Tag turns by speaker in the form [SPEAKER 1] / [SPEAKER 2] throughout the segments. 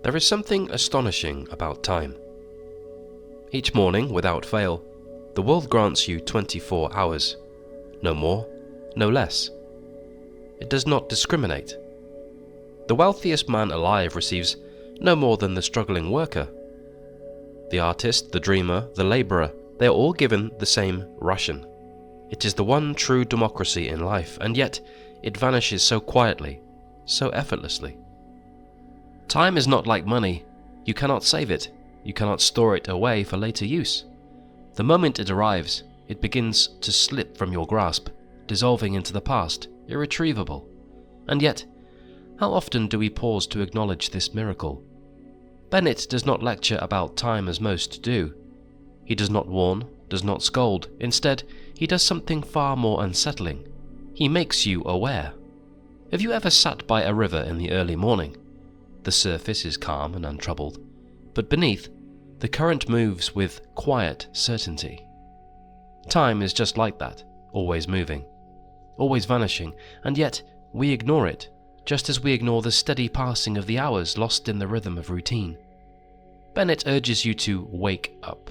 [SPEAKER 1] There is something astonishing about time. Each morning, without fail, the world grants you 24 hours. No more, no less. It does not discriminate. The wealthiest man alive receives no more than the struggling worker. The artist, the dreamer, the labourer, they are all given the same ration. It is the one true democracy in life, and yet it vanishes so quietly, so effortlessly. Time is not like money. You cannot save it. You cannot store it away for later use. The moment it arrives, it begins to slip from your grasp, dissolving into the past, irretrievable. And yet, how often do we pause to acknowledge this miracle? Bennett does not lecture about time as most do. He does not warn, does not scold. Instead, he does something far more unsettling. He makes you aware. Have you ever sat by a river in the early morning? The surface is calm and untroubled, but beneath, the current moves with quiet certainty. Time is just like that, always moving, always vanishing, and yet we ignore it, just as we ignore the steady passing of the hours lost in the rhythm of routine. Bennett urges you to wake up,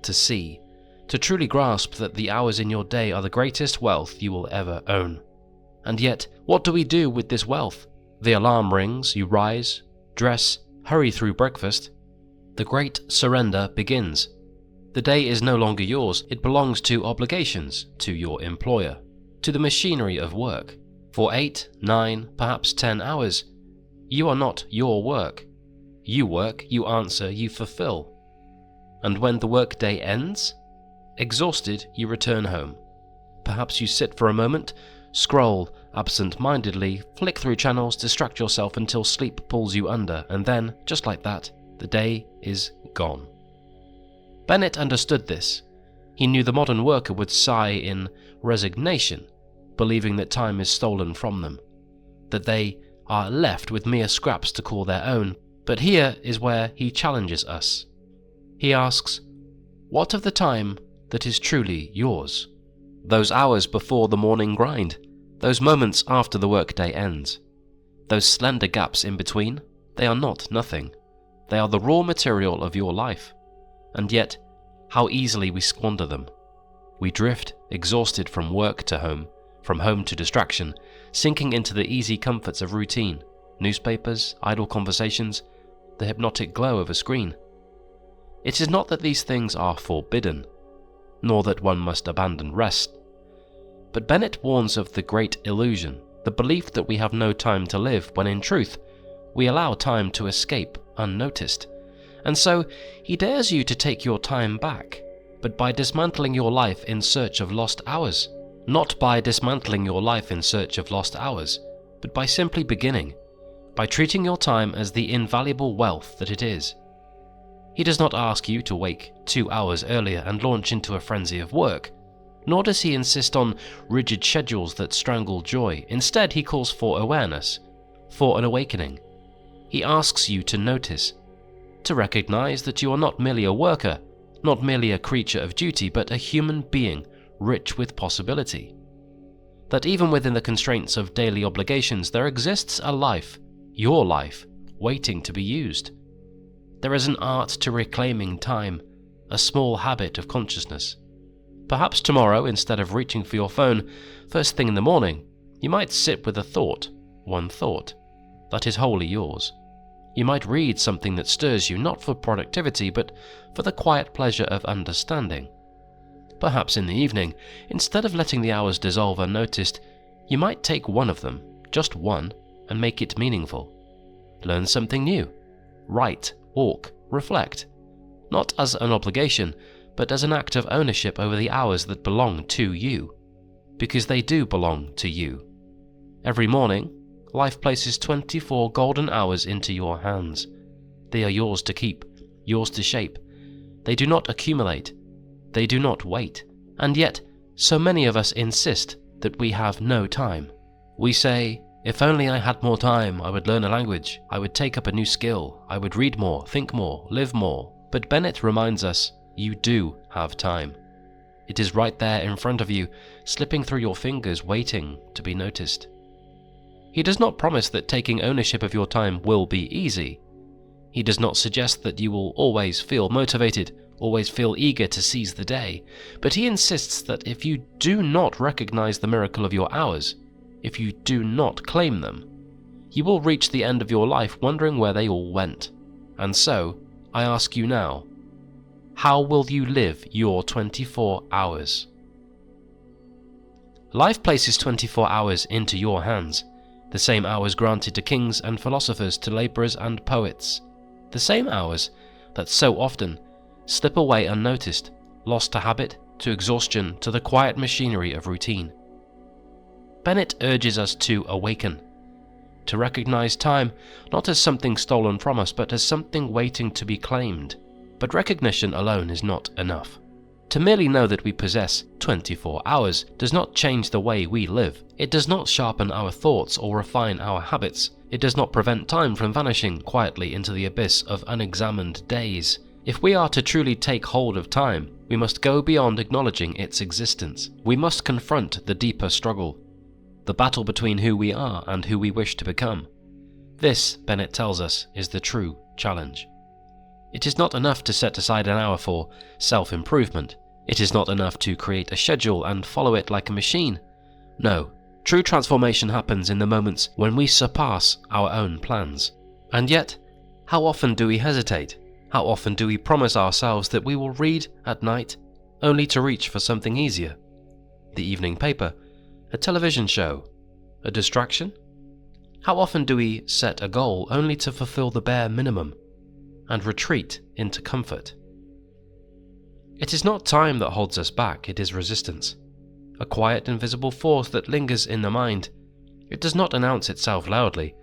[SPEAKER 1] to see, to truly grasp that the hours in your day are the greatest wealth you will ever own. And yet, what do we do with this wealth? The alarm rings, you rise, dress, hurry through breakfast. The great surrender begins. The day is no longer yours, it belongs to obligations, to your employer, to the machinery of work. For 8, 9, perhaps 10 hours, you are not your work. You work, you answer, you fulfill. And when the workday ends, exhausted, you return home. Perhaps you sit for a moment, scroll absent-mindedly, flick through channels, distract yourself until sleep pulls you under, and then, just like that, the day is gone. Bennett understood this. He knew the modern worker would sigh in resignation, believing that time is stolen from them, that they are left with mere scraps to call their own. But here is where he challenges us. He asks, what of the time that is truly yours? Those hours before the morning grind, those moments after the workday ends, those slender gaps in between, they are not nothing. They are the raw material of your life. And yet, how easily we squander them. We drift, exhausted from work to home, from home to distraction, sinking into the easy comforts of routine, newspapers, idle conversations, the hypnotic glow of a screen. It is not that these things are forbidden, nor that one must abandon rest. But Bennett warns of the great illusion, the belief that we have no time to live, when in truth, we allow time to escape unnoticed. And so, he dares you to take your time back, but by dismantling your life in search of lost hours. Not by dismantling your life in search of lost hours, but by simply beginning, by treating your time as the invaluable wealth that it is. He does not ask you to wake 2 hours earlier and launch into a frenzy of work, nor does he insist on rigid schedules that strangle joy. Instead, he calls for awareness, for an awakening. He asks you to notice, to recognize that you are not merely a worker, not merely a creature of duty, but a human being rich with possibility. That even within the constraints of daily obligations, there exists a life, your life, waiting to be used. There is an art to reclaiming time, a small habit of consciousness. Perhaps tomorrow, instead of reaching for your phone first thing in the morning, you might sit with a thought, one thought, that is wholly yours. You might read something that stirs you, not for productivity, but for the quiet pleasure of understanding. Perhaps in the evening, instead of letting the hours dissolve unnoticed, you might take one of them, just one, and make it meaningful. Learn something new. Write, walk, reflect. Not as an obligation, but as an act of ownership over the hours that belong to you. Because they do belong to you. Every morning, life places 24 golden hours into your hands. They are yours to keep, yours to shape. They do not accumulate. They do not wait. And yet, so many of us insist that we have no time. We say, if only I had more time, I would learn a language, I would take up a new skill, I would read more, think more, live more. But Bennett reminds us, you do have time. It is right there in front of you, slipping through your fingers, waiting to be noticed. He does not promise that taking ownership of your time will be easy. He does not suggest that you will always feel motivated, always feel eager to seize the day, but he insists that if you do not recognize the miracle of your hours, if you do not claim them, you will reach the end of your life wondering where they all went. And so, I ask you now, how will you live your 24 hours? Life places 24 hours into your hands, the same hours granted to kings and philosophers, to laborers and poets, the same hours that so often slip away unnoticed, lost to habit, to exhaustion, to the quiet machinery of routine. Bennett urges us to awaken, to recognize time not as something stolen from us, but as something waiting to be claimed. But recognition alone is not enough. To merely know that we possess 24 hours does not change the way we live. It does not sharpen our thoughts or refine our habits. It does not prevent time from vanishing quietly into the abyss of unexamined days. If we are to truly take hold of time, we must go beyond acknowledging its existence. We must confront the deeper struggle, the battle between who we are and who we wish to become. This, Bennett tells us, is the true challenge. It is not enough to set aside an hour for self-improvement. It is not enough to create a schedule and follow it like a machine. No, true transformation happens in the moments when we surpass our own plans. And yet, how often do we hesitate? How often do we promise ourselves that we will read at night, only to reach for something easier? The evening paper, a television show, a distraction? How often do we set a goal only to fulfill the bare minimum and retreat into comfort? It is not time that holds us back, it is resistance. A quiet, invisible force that lingers in the mind. It does not announce itself loudly.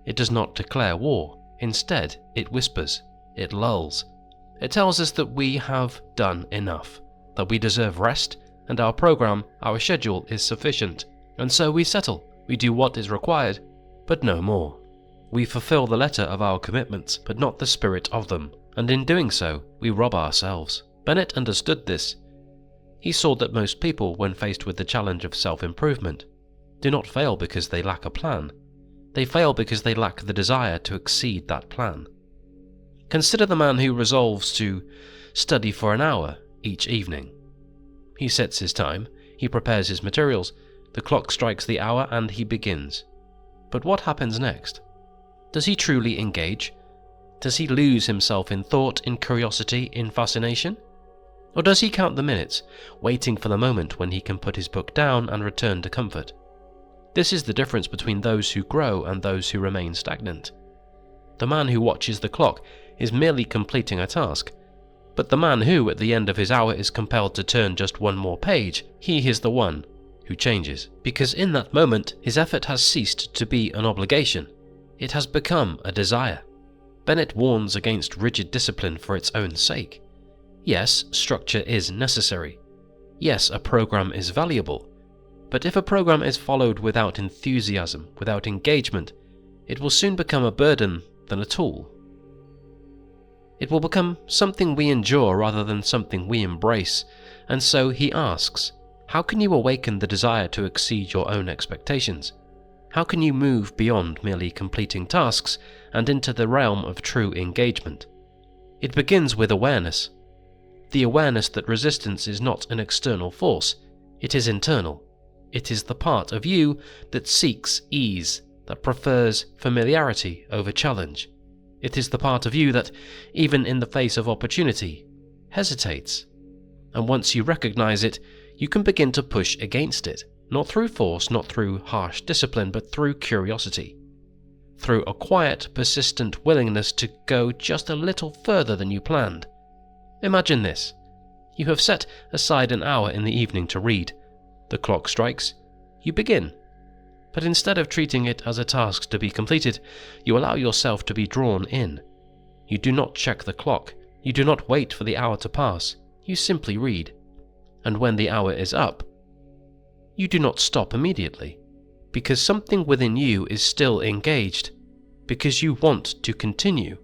[SPEAKER 1] It does not declare war. Instead, it whispers. It lulls. It tells us that we have done enough, that we deserve rest, and our program, our schedule is sufficient. And so we settle. We do what is required, but no more. We fulfill the letter of our commitments, but not the spirit of them, and in doing so, we rob ourselves. Bennett understood this. He saw that most people, when faced with the challenge of self-improvement, do not fail because they lack a plan. They fail because they lack the desire to exceed that plan. Consider the man who resolves to study for an hour each evening. He sets his time, he prepares his materials, the clock strikes the hour, and he begins. But what happens next? Does he truly engage? Does he lose himself in thought, in curiosity, in fascination? Or does he count the minutes, waiting for the moment when he can put his book down and return to comfort? This is the difference between those who grow and those who remain stagnant. The man who watches the clock is merely completing a task, but the man who, at the end of his hour, is compelled to turn just one more page, he is the one who changes. Because in that moment, his effort has ceased to be an obligation. It has become a desire. Bennett warns against rigid discipline for its own sake. Yes, structure is necessary. Yes, a program is valuable. But if a program is followed without enthusiasm, without engagement, it will soon become a burden than a tool. It will become something we endure rather than something we embrace. And so he asks, how can you awaken the desire to exceed your own expectations? How can you move beyond merely completing tasks and into the realm of true engagement? It begins with awareness. The awareness that resistance is not an external force, it is internal. It is the part of you that seeks ease, that prefers familiarity over challenge. It is the part of you that, even in the face of opportunity, hesitates. And once you recognize it, you can begin to push against it, not through force, not through harsh discipline, but through curiosity. Through a quiet, persistent willingness to go just a little further than you planned. Imagine this. You have set aside an hour in the evening to read. The clock strikes. You begin. But instead of treating it as a task to be completed, you allow yourself to be drawn in. You do not check the clock. You do not wait for the hour to pass. You simply read. And when the hour is up, you do not stop immediately, because something within you is still engaged, because you want to continue.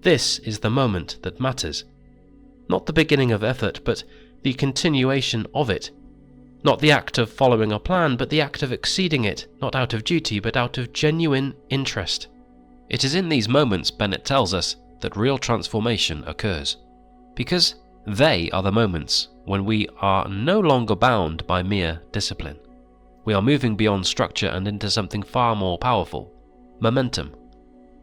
[SPEAKER 1] This is the moment that matters. Not the beginning of effort, but the continuation of it. Not the act of following a plan, but the act of exceeding it, not out of duty, but out of genuine interest. It is in these moments, Bennett tells us, that real transformation occurs. Because they are the moments when we are no longer bound by mere discipline. We are moving beyond structure and into something far more powerful, momentum.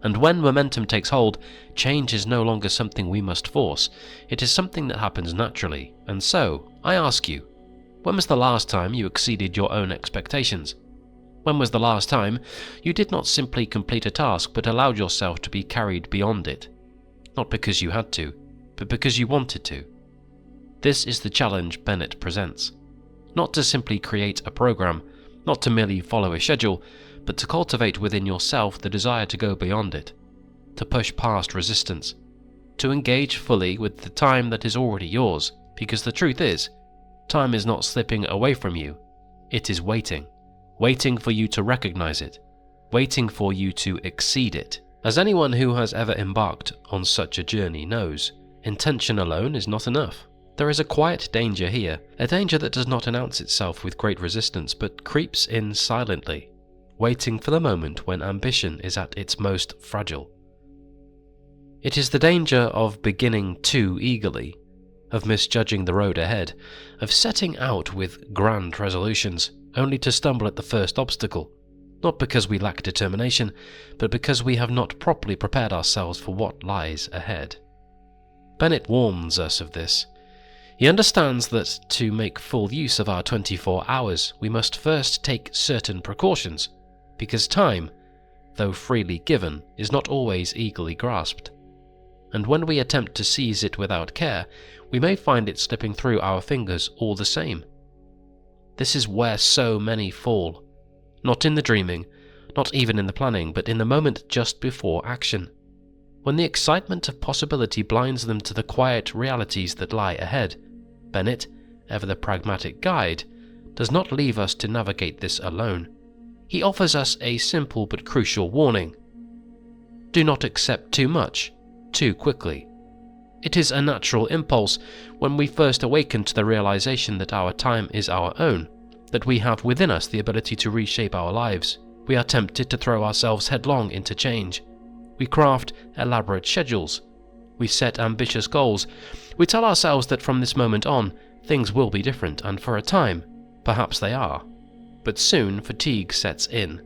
[SPEAKER 1] And when momentum takes hold, change is no longer something we must force. It is something that happens naturally. And so, I ask you, when was the last time you exceeded your own expectations? When was the last time you did not simply complete a task but allowed yourself to be carried beyond it? Not because you had to, but because you wanted to. This is the challenge Bennett presents. Not to simply create a program, not to merely follow a schedule, but to cultivate within yourself the desire to go beyond it, to push past resistance, to engage fully with the time that is already yours, because the truth is, time is not slipping away from you, it is waiting for you to recognize it, waiting for you to exceed it. As anyone who has ever embarked on such a journey knows, intention alone is not enough. There is a quiet danger here, a danger that does not announce itself with great resistance, but creeps in silently, waiting for the moment when ambition is at its most fragile. It is the danger of beginning too eagerly, of misjudging the road ahead, of setting out with grand resolutions, only to stumble at the first obstacle, not because we lack determination, but because we have not properly prepared ourselves for what lies ahead. Bennett warns us of this. He understands that to make full use of our 24 hours, we must first take certain precautions, because time, though freely given, is not always eagerly grasped. And when we attempt to seize it without care, we may find it slipping through our fingers all the same. This is where so many fall, not in the dreaming, not even in the planning, but in the moment just before action, when the excitement of possibility blinds them to the quiet realities that lie ahead. Bennett, ever the pragmatic guide, does not leave us to navigate this alone. He offers us a simple but crucial warning. Do not accept too much, too quickly. It is a natural impulse when we first awaken to the realization that our time is our own, that we have within us the ability to reshape our lives. We are tempted to throw ourselves headlong into change. We craft elaborate schedules. We set ambitious goals. We tell ourselves that from this moment on, things will be different, and for a time, perhaps they are. But soon fatigue sets in.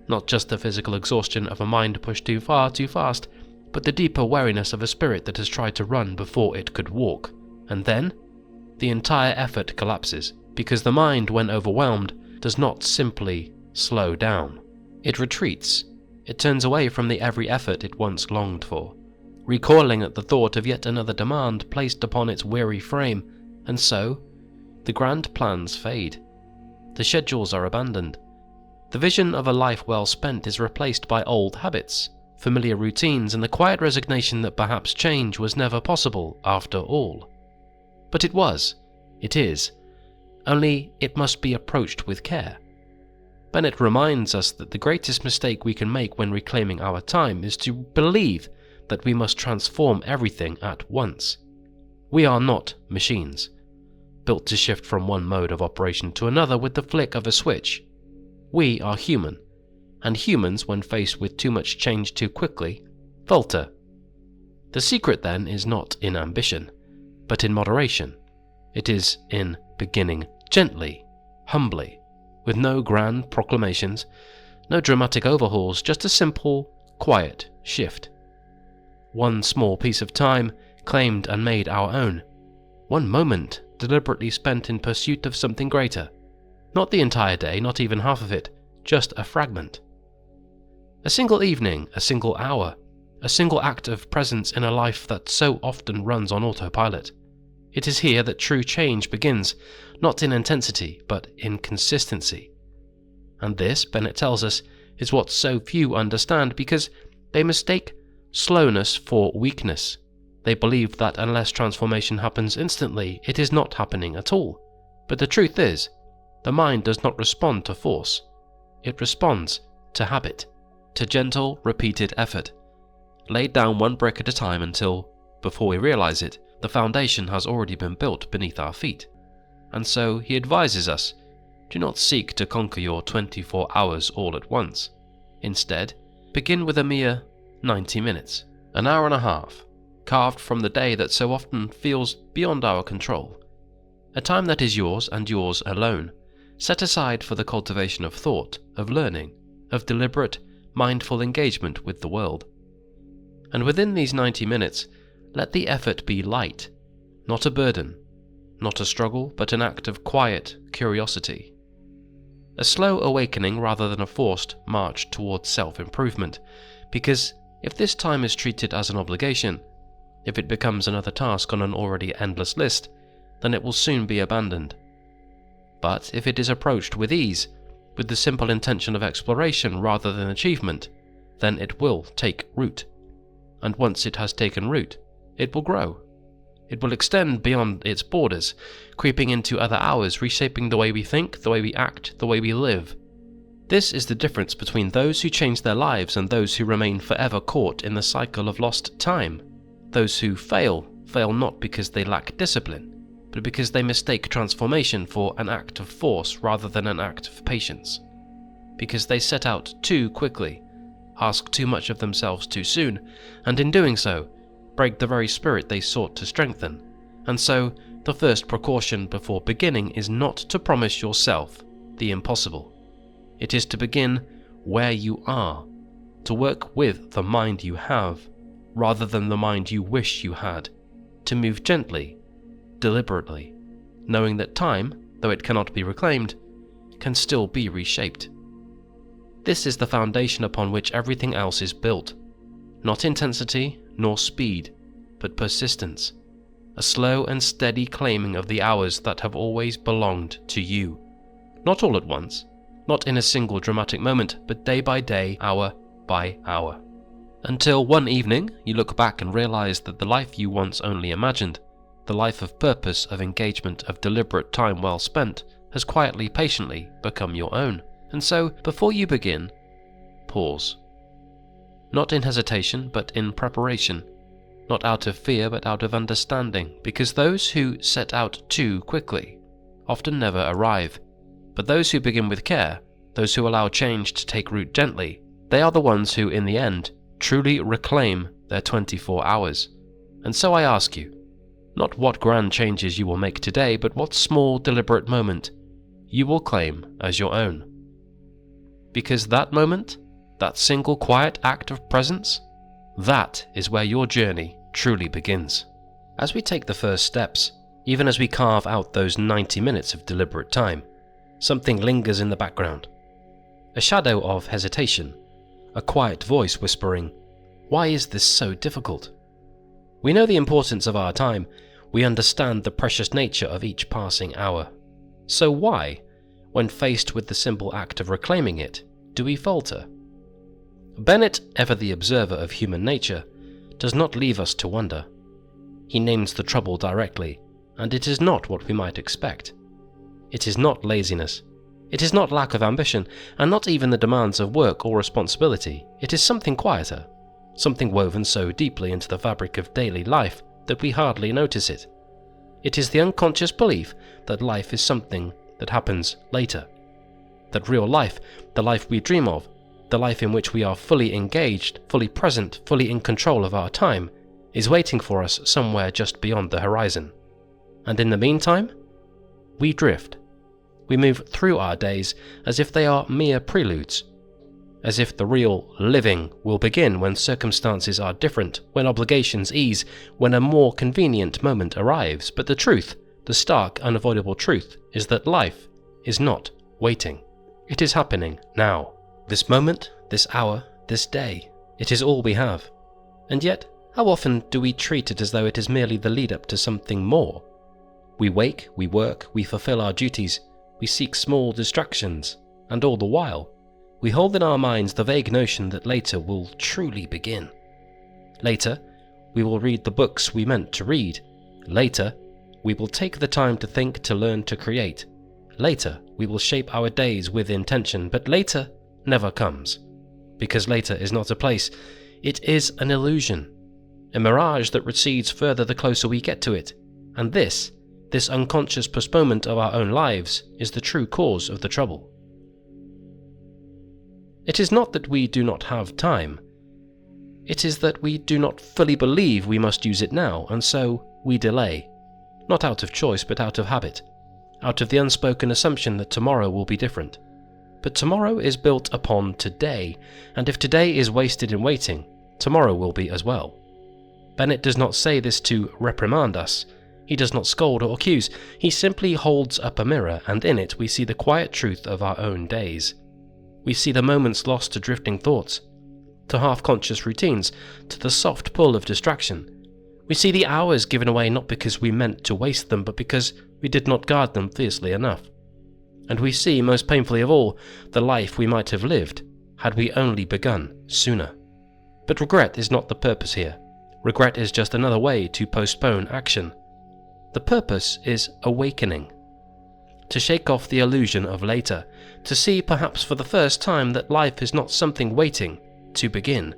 [SPEAKER 1] Not just the physical exhaustion of a mind pushed too far, too fast, but the deeper weariness of a spirit that has tried to run before it could walk. And then, the entire effort collapses, because the mind, when overwhelmed, does not simply slow down. It retreats. It turns away from the every effort it once longed for, recoiling at the thought of yet another demand placed upon its weary frame, and so, the grand plans fade. The schedules are abandoned. The vision of a life well spent is replaced by old habits, familiar routines, and the quiet resignation that perhaps change was never possible after all. But it was. It is. Only it must be approached with care. Bennett reminds us that the greatest mistake we can make when reclaiming our time is to believe that we must transform everything at once. We are not machines, built to shift from one mode of operation to another with the flick of a switch. We are human, and humans, when faced with too much change too quickly, falter. The secret, then, is not in ambition, but in moderation. It is in beginning gently, humbly, with no grand proclamations, no dramatic overhauls, just a simple, quiet shift. One small piece of time claimed and made our own. One moment deliberately spent in pursuit of something greater. Not the entire day, not even half of it, just a fragment. A single evening, a single hour, a single act of presence in a life that so often runs on autopilot. It is here that true change begins, not in intensity, but in consistency. And this, Bennett tells us, is what so few understand, because they mistake slowness for weakness. They believe that unless transformation happens instantly, it is not happening at all. But the truth is, the mind does not respond to force. It responds to habit, to gentle, repeated effort, laid down one brick at a time until, before we realize it, The foundation has already been built beneath our feet, and so he advises us, do not seek to conquer your 24 hours all at once. Instead, begin with a mere 90 minutes, an hour and a half, carved from the day that so often feels beyond our control. A time that is yours and yours alone, set aside for the cultivation of thought, of learning, of deliberate, mindful engagement with the world. And within these 90 minutes, let the effort be light, not a burden, not a struggle, but an act of quiet curiosity. A slow awakening rather than a forced march towards self-improvement, because if this time is treated as an obligation, if it becomes another task on an already endless list, then it will soon be abandoned. But if it is approached with ease, with the simple intention of exploration rather than achievement, then it will take root. And once it has taken root, it will grow. It will extend beyond its borders, creeping into other hours, reshaping the way we think, the way we act, the way we live. This is the difference between those who change their lives and those who remain forever caught in the cycle of lost time. Those who fail not because they lack discipline, but because they mistake transformation for an act of force rather than an act of patience. Because they set out too quickly, ask too much of themselves too soon, and in doing so, break the very spirit they sought to strengthen. And so, the first precaution before beginning is not to promise yourself the impossible. It is to begin where you are, to work with the mind you have, rather than the mind you wish you had, to move gently, deliberately, knowing that time, though it cannot be reclaimed, can still be reshaped. This is the foundation upon which everything else is built. Not intensity, nor speed, but persistence. A slow and steady claiming of the hours that have always belonged to you. Not all at once, not in a single dramatic moment, but day by day, hour by hour. Until one evening, you look back and realize that the life you once only imagined, the life of purpose, of engagement, of deliberate time well spent, has quietly, patiently become your own. And so, before you begin, pause. Not in hesitation, but in preparation. Not out of fear, but out of understanding, because those who set out too quickly often never arrive. But those who begin with care, those who allow change to take root gently, they are the ones who, in the end, truly reclaim their 24 hours. And so I ask you, not what grand changes you will make today, but what small, deliberate moment you will claim as your own. Because that moment, that single quiet act of presence, that is where your journey truly begins. As we take the first steps, even as we carve out those 90 minutes of deliberate time, something lingers in the background. A shadow of hesitation, a quiet voice whispering, "Why is this so difficult?" We know the importance of our time, we understand the precious nature of each passing hour. So why, when faced with the simple act of reclaiming it, do we falter? Bennett, ever the observer of human nature, does not leave us to wonder. He names the trouble directly, and it is not what we might expect. It is not laziness. It is not lack of ambition, and not even the demands of work or responsibility. It is something quieter, something woven so deeply into the fabric of daily life that we hardly notice it. It is the unconscious belief that life is something that happens later. That real life, the life we dream of, the life in which we are fully engaged, fully present, fully in control of our time, is waiting for us somewhere just beyond the horizon. And in the meantime, we drift. We move through our days as if they are mere preludes, as if the real living will begin when circumstances are different, when obligations ease, when a more convenient moment arrives. But the truth, the stark, unavoidable truth, is that life is not waiting. It is happening now. This moment, this hour, this day, it is all we have. And yet, how often do we treat it as though it is merely the lead-up to something more? We wake, we work, we fulfill our duties, we seek small distractions, and all the while, we hold in our minds the vague notion that later will truly begin. Later, we will read the books we meant to read. Later, we will take the time to think, to learn, to create. Later, we will shape our days with intention, but later never comes, because later is not a place, it is an illusion. a mirage that recedes further the closer we get to it, and this unconscious postponement of our own lives is the true cause of the trouble. It is not that we do not have time. It is that we do not fully believe we must use it now, and so we delay, not out of choice but out of habit, out of the unspoken assumption that tomorrow will be different. But tomorrow is built upon today, and if today is wasted in waiting, tomorrow will be as well. Bennett does not say this to reprimand us. He does not scold or accuse. He simply holds up a mirror, and in it we see the quiet truth of our own days. We see the moments lost to drifting thoughts, to half-conscious routines, to the soft pull of distraction. We see the hours given away not because we meant to waste them, but because we did not guard them fiercely enough. And we see, most painfully of all, the life we might have lived had we only begun sooner. But regret is not the purpose here. Regret is just another way to postpone action. The purpose is awakening. To shake off the illusion of later, to see perhaps for the first time that life is not something waiting to begin.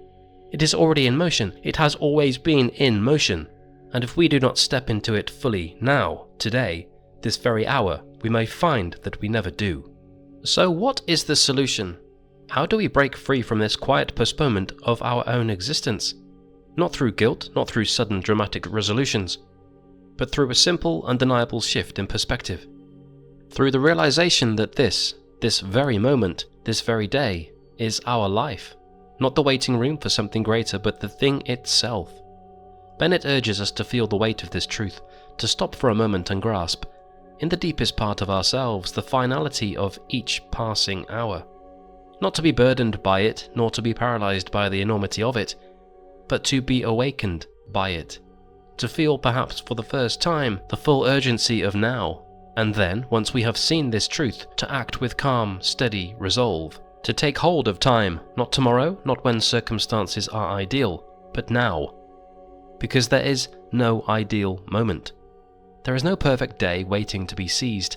[SPEAKER 1] It is already in motion. It has always been in motion. And if we do not step into it fully now, today, this very hour, we may find that we never do. So what is the solution? How do we break free from this quiet postponement of our own existence? Not through guilt, not through sudden dramatic resolutions, but through a simple, undeniable shift in perspective. Through the realization that this very moment, this very day, is our life. Not the waiting room for something greater, but the thing itself. Bennett urges us to feel the weight of this truth, to stop for a moment and grasp, in the deepest part of ourselves, the finality of each passing hour. Not to be burdened by it, nor to be paralyzed by the enormity of it, but to be awakened by it. To feel perhaps for the first time the full urgency of now, and then, once we have seen this truth, to act with calm, steady resolve. To take hold of time, not tomorrow, not when circumstances are ideal, but now. Because there is no ideal moment. There is no perfect day waiting to be seized.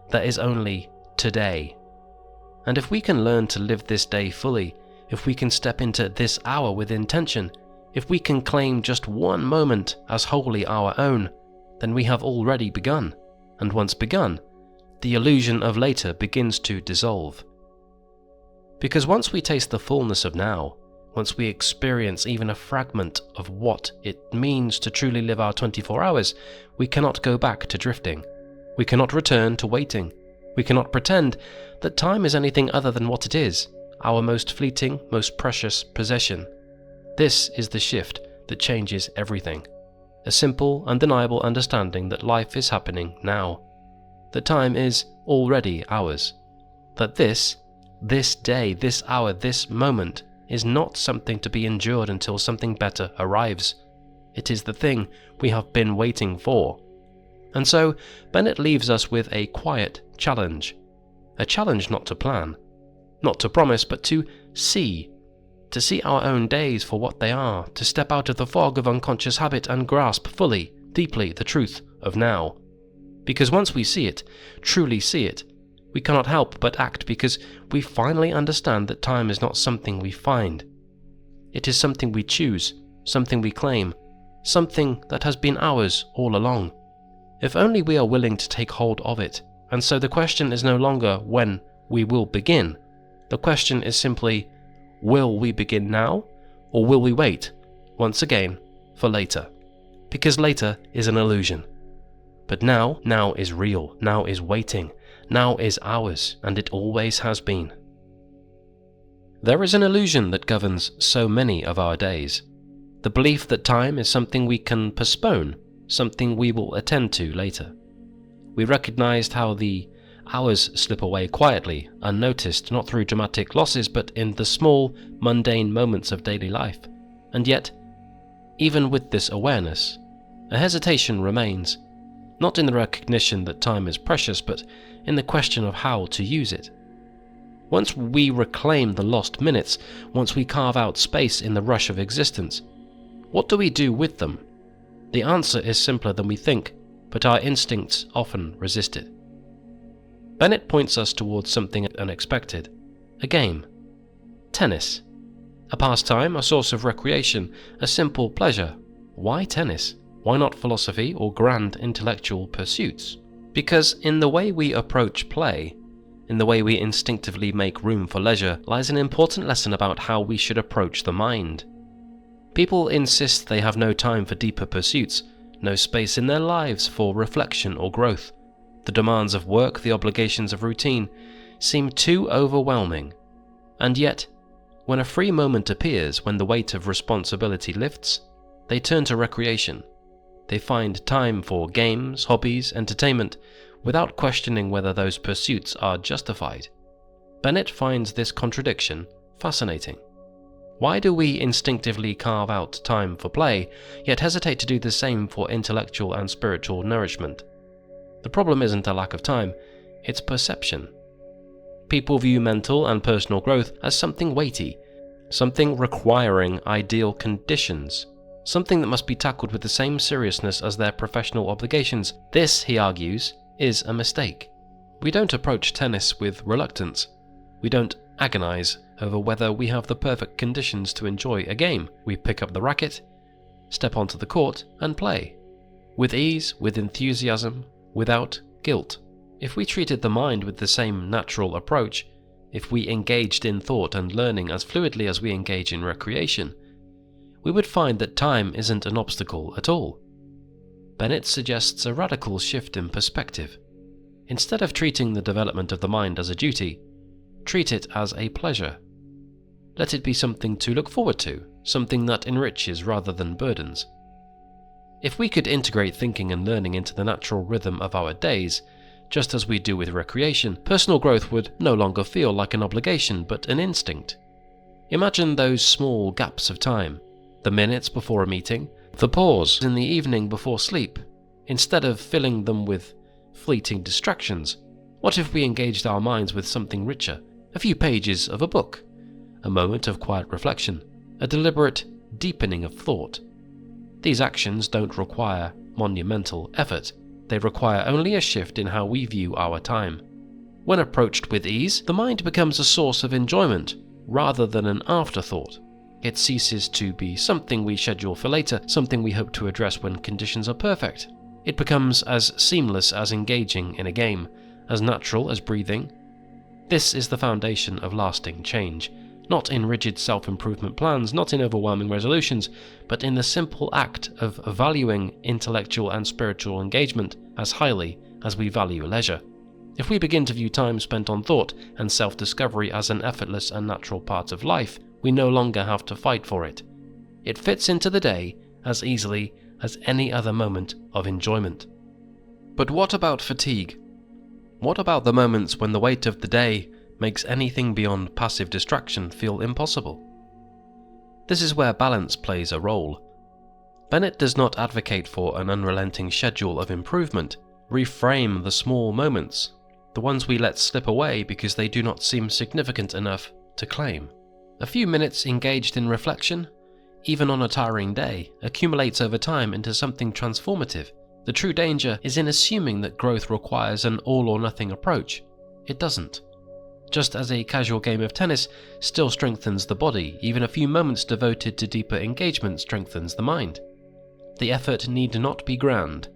[SPEAKER 1] There is only today. And if we can learn to live this day fully, if we can step into this hour with intention, if we can claim just one moment as wholly our own, then we have already begun. And once begun, the illusion of later begins to dissolve. Because once we taste the fullness of now, once we experience even a fragment of what it means to truly live our 24 hours, we cannot go back to drifting. We cannot return to waiting. We cannot pretend that time is anything other than what it is, our most fleeting, most precious possession. This is the shift that changes everything. A simple, undeniable understanding that life is happening now. That time is already ours. That this day, this hour, this moment is not something to be endured until something better arrives. It is the thing we have been waiting for. And so, Bennett leaves us with a quiet challenge. A challenge not to plan, not to promise, but to see our own days for what they are, to step out of the fog of unconscious habit and grasp fully, deeply the truth of now. Because once we see it, truly see it, we cannot help but act because we finally understand that time is not something we find. It is something we choose, something we claim, something that has been ours all along. If only we are willing to take hold of it. And so the question is no longer when we will begin. The question is simply, will we begin now, or will we wait, once again, for later? Because later is an illusion. But now is real, now is waiting, now is ours, and it always has been. There is an illusion that governs so many of our days. The belief that time is something we can postpone, something we will attend to later. We recognized how the hours slip away quietly, unnoticed, not through dramatic losses, but in the small, mundane moments of daily life. And yet, even with this awareness, a hesitation remains, not in the recognition that time is precious, but in the question of how to use it. Once we reclaim the lost minutes, once we carve out space in the rush of existence, what do we do with them? The answer is simpler than we think, but our instincts often resist it. Bennett points us towards something unexpected. A game. Tennis. A pastime, a source of recreation, a simple pleasure, Why tennis? Why not philosophy or grand intellectual pursuits? Because in the way we approach play, in the way we instinctively make room for leisure, lies an important lesson about how we should approach the mind. People insist they have no time for deeper pursuits, no space in their lives for reflection or growth. The demands of work, the obligations of routine, seem too overwhelming. And yet, when a free moment appears, when the weight of responsibility lifts, they turn to recreation. They find time for games, hobbies, entertainment, without questioning whether those pursuits are justified. Bennett finds this contradiction fascinating. Why do we instinctively carve out time for play, yet hesitate to do the same for intellectual and spiritual nourishment? The problem isn't a lack of time, it's perception. People view mental and personal growth as something weighty, something requiring ideal conditions, something that must be tackled with the same seriousness as their professional obligations. This, he argues, is a mistake. We don't approach tennis with reluctance. We don't agonize over whether we have the perfect conditions to enjoy a game. We pick up the racket, step onto the court, and play. With ease, with enthusiasm, without guilt. If we treated the mind with the same natural approach, if we engaged in thought and learning as fluidly as we engage in recreation, we would find that time isn't an obstacle at all. Bennett suggests a radical shift in perspective. Instead of treating the development of the mind as a duty, treat it as a pleasure. Let it be something to look forward to, something that enriches rather than burdens. If we could integrate thinking and learning into the natural rhythm of our days, just as we do with recreation, personal growth would no longer feel like an obligation but an instinct. Imagine those small gaps of time, the minutes before a meeting, the pause in the evening before sleep. Instead of filling them with fleeting distractions, what if we engaged our minds with something richer? A few pages of a book, a moment of quiet reflection, a deliberate deepening of thought. These actions don't require monumental effort. They require only a shift in how we view our time. When approached with ease, the mind becomes a source of enjoyment rather than an afterthought. It ceases to be something we schedule for later, something we hope to address when conditions are perfect. It becomes as seamless as engaging in a game, as natural as breathing. This is the foundation of lasting change, not in rigid self-improvement plans, not in overwhelming resolutions, but in the simple act of valuing intellectual and spiritual engagement as highly as we value leisure. If we begin to view time spent on thought and self-discovery as an effortless and natural part of life, we no longer have to fight for it. It fits into the day as easily as any other moment of enjoyment. But what about fatigue? What about the moments when the weight of the day makes anything beyond passive distraction feel impossible? This is where balance plays a role. Bennett does not advocate for an unrelenting schedule of improvement. Reframe the small moments, the ones we let slip away because they do not seem significant enough to claim. A few minutes engaged in reflection, even on a tiring day, accumulates over time into something transformative. The true danger is in assuming that growth requires an all-or-nothing approach. It doesn't. Just as a casual game of tennis still strengthens the body, even a few moments devoted to deeper engagement strengthens the mind. The effort need not be grand.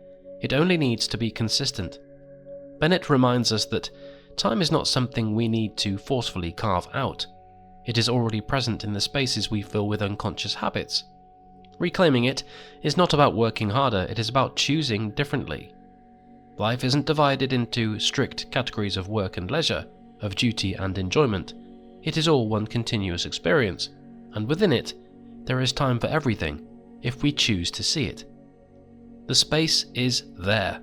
[SPEAKER 1] It only needs to be consistent. Bennett reminds us that time is not something we need to forcefully carve out. It is already present in the spaces we fill with unconscious habits. Reclaiming it is not about working harder, it is about choosing differently. Life isn't divided into strict categories of work and leisure, of duty and enjoyment. It is all one continuous experience, and within it, there is time for everything, if we choose to see it. The space is there.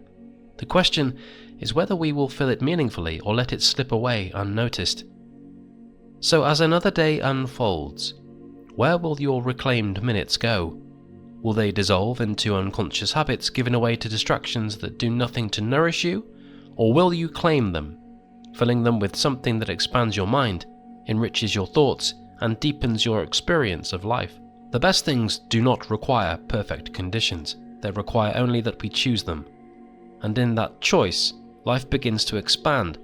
[SPEAKER 1] The question is whether we will fill it meaningfully or let it slip away unnoticed. So as another day unfolds, where will your reclaimed minutes go? Will they dissolve into unconscious habits given away to distractions that do nothing to nourish you? Or will you claim them, filling them with something that expands your mind, enriches your thoughts, and deepens your experience of life? The best things do not require perfect conditions. They require only that we choose them. And in that choice, life begins to expand,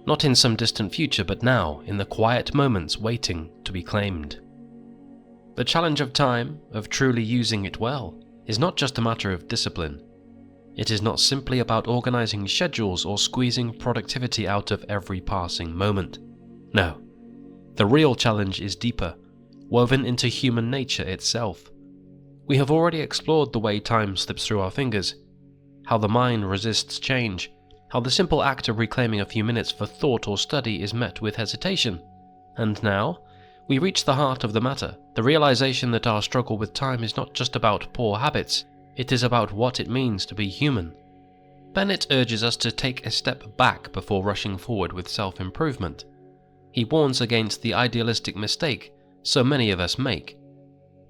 [SPEAKER 1] not in some distant future, but now, in the quiet moments waiting to be claimed. The challenge of time, of truly using it well, is not just a matter of discipline. It is not simply about organizing schedules or squeezing productivity out of every passing moment. No, the real challenge is deeper, woven into human nature itself. We have already explored the way time slips through our fingers, how the mind resists change, how the simple act of reclaiming a few minutes for thought or study is met with hesitation. And now, we reach the heart of the matter, the realization that our struggle with time is not just about poor habits, it is about what it means to be human. Bennett urges us to take a step back before rushing forward with self-improvement. He warns against the idealistic mistake so many of us make.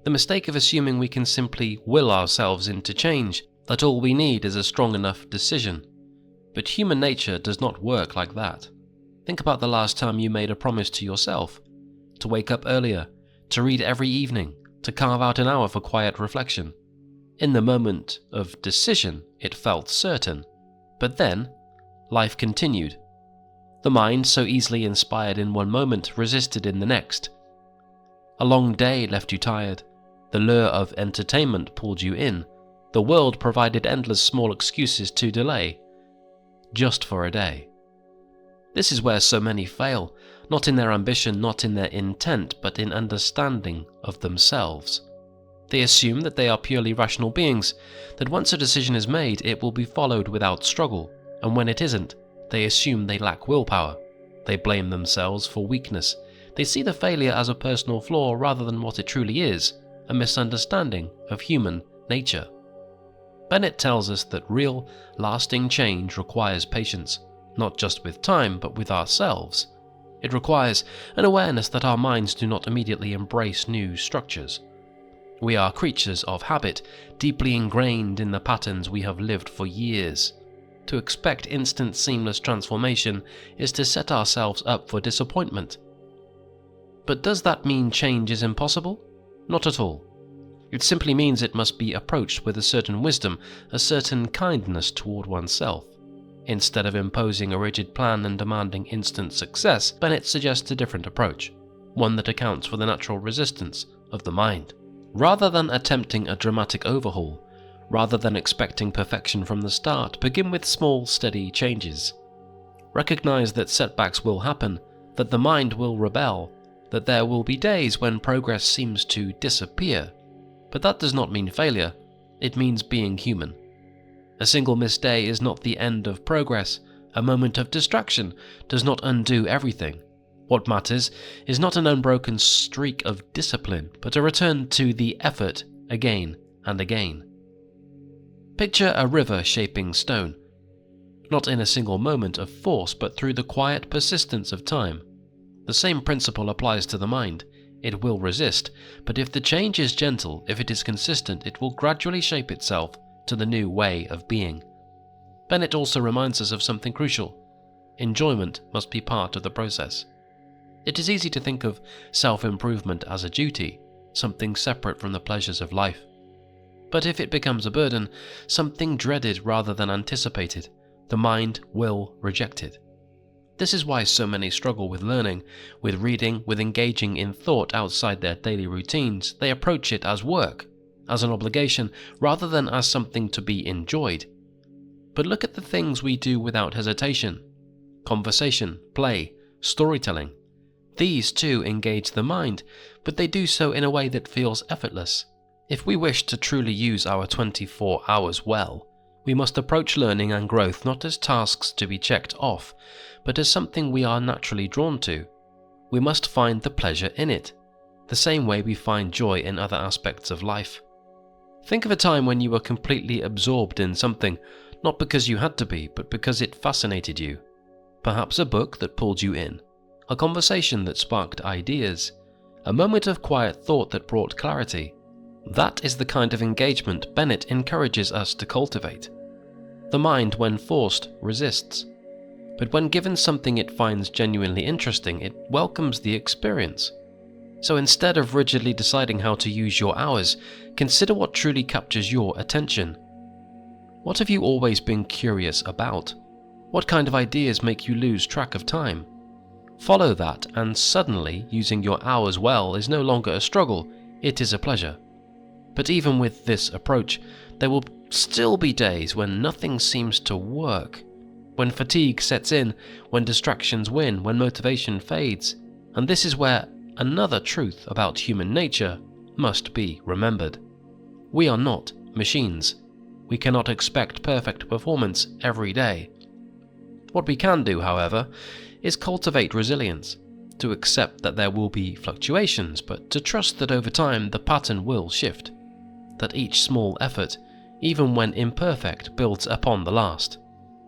[SPEAKER 1] The mistake of assuming we can simply will ourselves into change, that all we need is a strong enough decision. But human nature does not work like that. Think about the last time you made a promise to yourself, to wake up earlier, to read every evening, to carve out an hour for quiet reflection. In the moment of decision, it felt certain. But then, life continued. The mind, so easily inspired in one moment, resisted in the next. A long day left you tired. The lure of entertainment pulled you in. The world provided endless small excuses to delay. Just for a day. This is where so many fail, not in their ambition, not in their intent, but in understanding of themselves. They assume that they are purely rational beings, that once a decision is made, it will be followed without struggle, and when it isn't, they assume they lack willpower. They blame themselves for weakness. They see the failure as a personal flaw rather than what it truly is, a misunderstanding of human nature. Bennett tells us that real, lasting change requires patience, not just with time, but with ourselves. It requires an awareness that our minds do not immediately embrace new structures. We are creatures of habit, deeply ingrained in the patterns we have lived for years. To expect instant seamless transformation is to set ourselves up for disappointment. But does that mean change is impossible? Not at all. It simply means it must be approached with a certain wisdom, a certain kindness toward oneself. Instead of imposing a rigid plan and demanding instant success, Bennett suggests a different approach, one that accounts for the natural resistance of the mind. Rather than attempting a dramatic overhaul, rather than expecting perfection from the start, begin with small, steady changes. Recognize that setbacks will happen, that the mind will rebel, that there will be days when progress seems to disappear. But that does not mean failure, it means being human. A single missed day is not the end of progress. A moment of distraction does not undo everything. What matters is not an unbroken streak of discipline, but a return to the effort again and again. Picture a river shaping stone, not in a single moment of force, but through the quiet persistence of time. The same principle applies to the mind. It will resist, but if the change is gentle, if it is consistent, it will gradually shape itself to the new way of being. Bennett also reminds us of something crucial. Enjoyment must be part of the process. It is easy to think of self-improvement as a duty, something separate from the pleasures of life. But if it becomes a burden, something dreaded rather than anticipated, the mind will reject it. This is why so many struggle with learning, with reading, with engaging in thought outside their daily routines. They approach it as work, as an obligation, rather than as something to be enjoyed. But look at the things we do without hesitation. Conversation, play, storytelling. These too engage the mind, but they do so in a way that feels effortless. If we wish to truly use our 24 hours well, we must approach learning and growth not as tasks to be checked off, but as something we are naturally drawn to. We must find the pleasure in it, the same way we find joy in other aspects of life. Think of a time when you were completely absorbed in something, not because you had to be, but because it fascinated you. Perhaps a book that pulled you in, a conversation that sparked ideas, a moment of quiet thought that brought clarity. That is the kind of engagement Bennett encourages us to cultivate. The mind, when forced, resists. But when given something it finds genuinely interesting, it welcomes the experience. So instead of rigidly deciding how to use your hours, consider what truly captures your attention. What have you always been curious about? What kind of ideas make you lose track of time? Follow that, and suddenly using your hours well is no longer a struggle, it is a pleasure. But even with this approach, there will still be days when nothing seems to work, when fatigue sets in, when distractions win, when motivation fades. And this is where another truth about human nature must be remembered. We are not machines. We cannot expect perfect performance every day. What we can do, however, is cultivate resilience, to accept that there will be fluctuations, but to trust that over time the pattern will shift, that each small effort, even when imperfect, builds upon the last,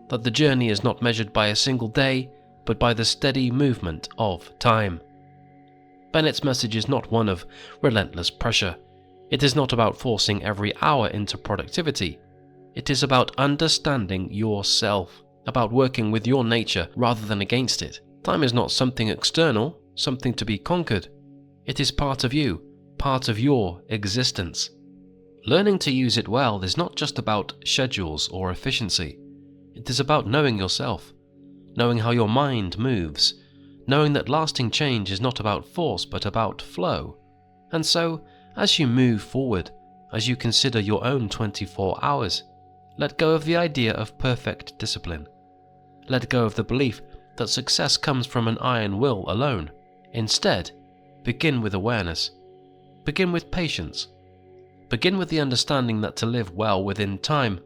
[SPEAKER 1] that the journey is not measured by a single day, but by the steady movement of time. Bennett's message is not one of relentless pressure. It is not about forcing every hour into productivity. It is about understanding yourself, about working with your nature rather than against it. Time is not something external, something to be conquered. It is part of you, part of your existence. Learning to use it well is not just about schedules or efficiency. It is about knowing yourself, knowing how your mind moves, knowing that lasting change is not about force but about flow. And so, as you move forward, as you consider your own 24 hours, let go of the idea of perfect discipline. Let go of the belief that success comes from an iron will alone. Instead, begin with awareness. Begin with patience. Begin with the understanding that to live well within time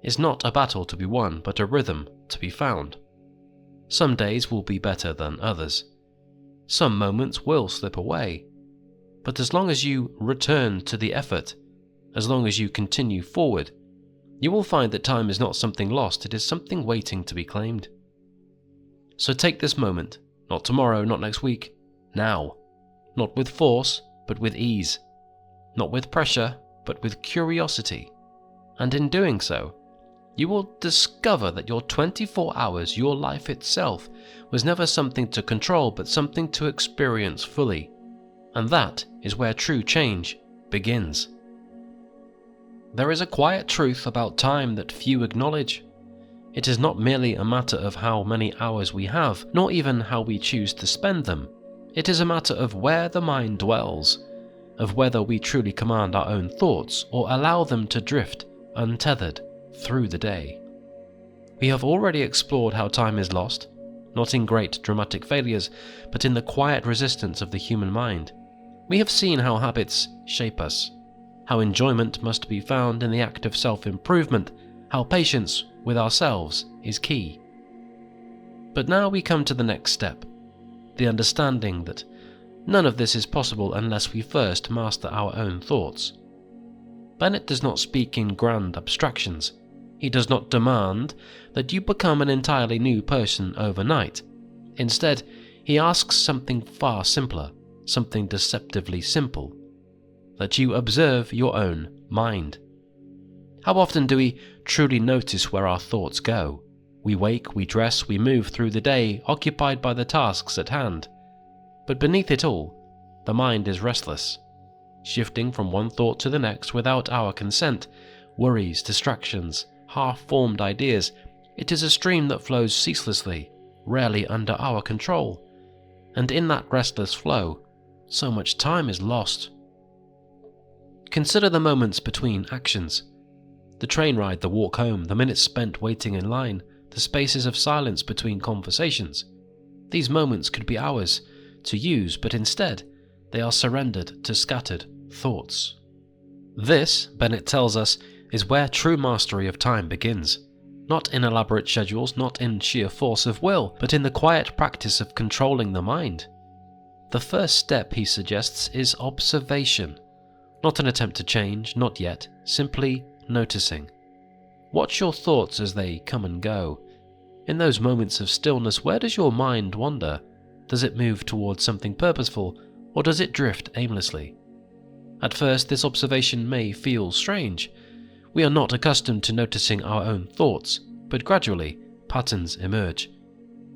[SPEAKER 1] is not a battle to be won, but a rhythm to be found. Some days will be better than others. Some moments will slip away. But as long as you return to the effort, as long as you continue forward, you will find that time is not something lost, it is something waiting to be claimed. So take this moment, not tomorrow, not next week, now. Not with force, but with ease. Not with pressure, but with curiosity. And in doing so, you will discover that your 24 hours, your life itself, was never something to control, but something to experience fully. And that is where true change begins. There is a quiet truth about time that few acknowledge. It is not merely a matter of how many hours we have, nor even how we choose to spend them. It is a matter of where the mind dwells, of whether we truly command our own thoughts or allow them to drift untethered through the day. We have already explored how time is lost, not in great dramatic failures, but in the quiet resistance of the human mind. We have seen how habits shape us, how enjoyment must be found in the act of self-improvement, how patience with ourselves is key. But now we come to the next step, the understanding that none of this is possible unless we first master our own thoughts. Bennett does not speak in grand abstractions. He does not demand that you become an entirely new person overnight. Instead, he asks something far simpler, something deceptively simple, that you observe your own mind. How often do we truly notice where our thoughts go? We wake, we dress, we move through the day, occupied by the tasks at hand. But beneath it all, the mind is restless, shifting from one thought to the next without our consent. Worries, distractions, half-formed ideas. It is a stream that flows ceaselessly, rarely under our control. And in that restless flow, so much time is lost. Consider the moments between actions. The train ride, the walk home, the minutes spent waiting in line, the spaces of silence between conversations. These moments could be ours to use, but instead, they are surrendered to scattered thoughts. This, Bennett tells us, is where true mastery of time begins. Not in elaborate schedules, not in sheer force of will, but in the quiet practice of controlling the mind. The first step, he suggests, is observation. Not an attempt to change, not yet, simply noticing. Watch your thoughts as they come and go. In those moments of stillness, where does your mind wander? Does it move towards something purposeful, or does it drift aimlessly? At first, this observation may feel strange. We are not accustomed to noticing our own thoughts, but gradually, patterns emerge.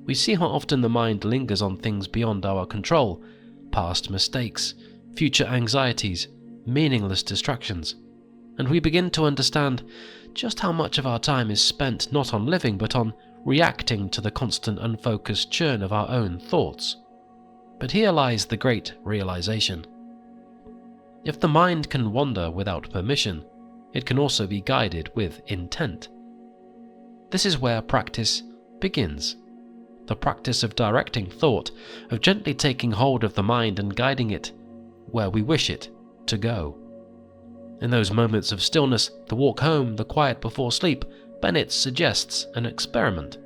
[SPEAKER 1] We see how often the mind lingers on things beyond our control, past mistakes, future anxieties, meaningless distractions, and we begin to understand just how much of our time is spent not on living but on reacting to the constant unfocused churn of our own thoughts. But here lies the great realization. If the mind can wander without permission, it can also be guided with intent. This is where practice begins. The practice of directing thought, of gently taking hold of the mind and guiding it where we wish it to go. In those moments of stillness, the walk home, the quiet before sleep, Bennett suggests an experiment.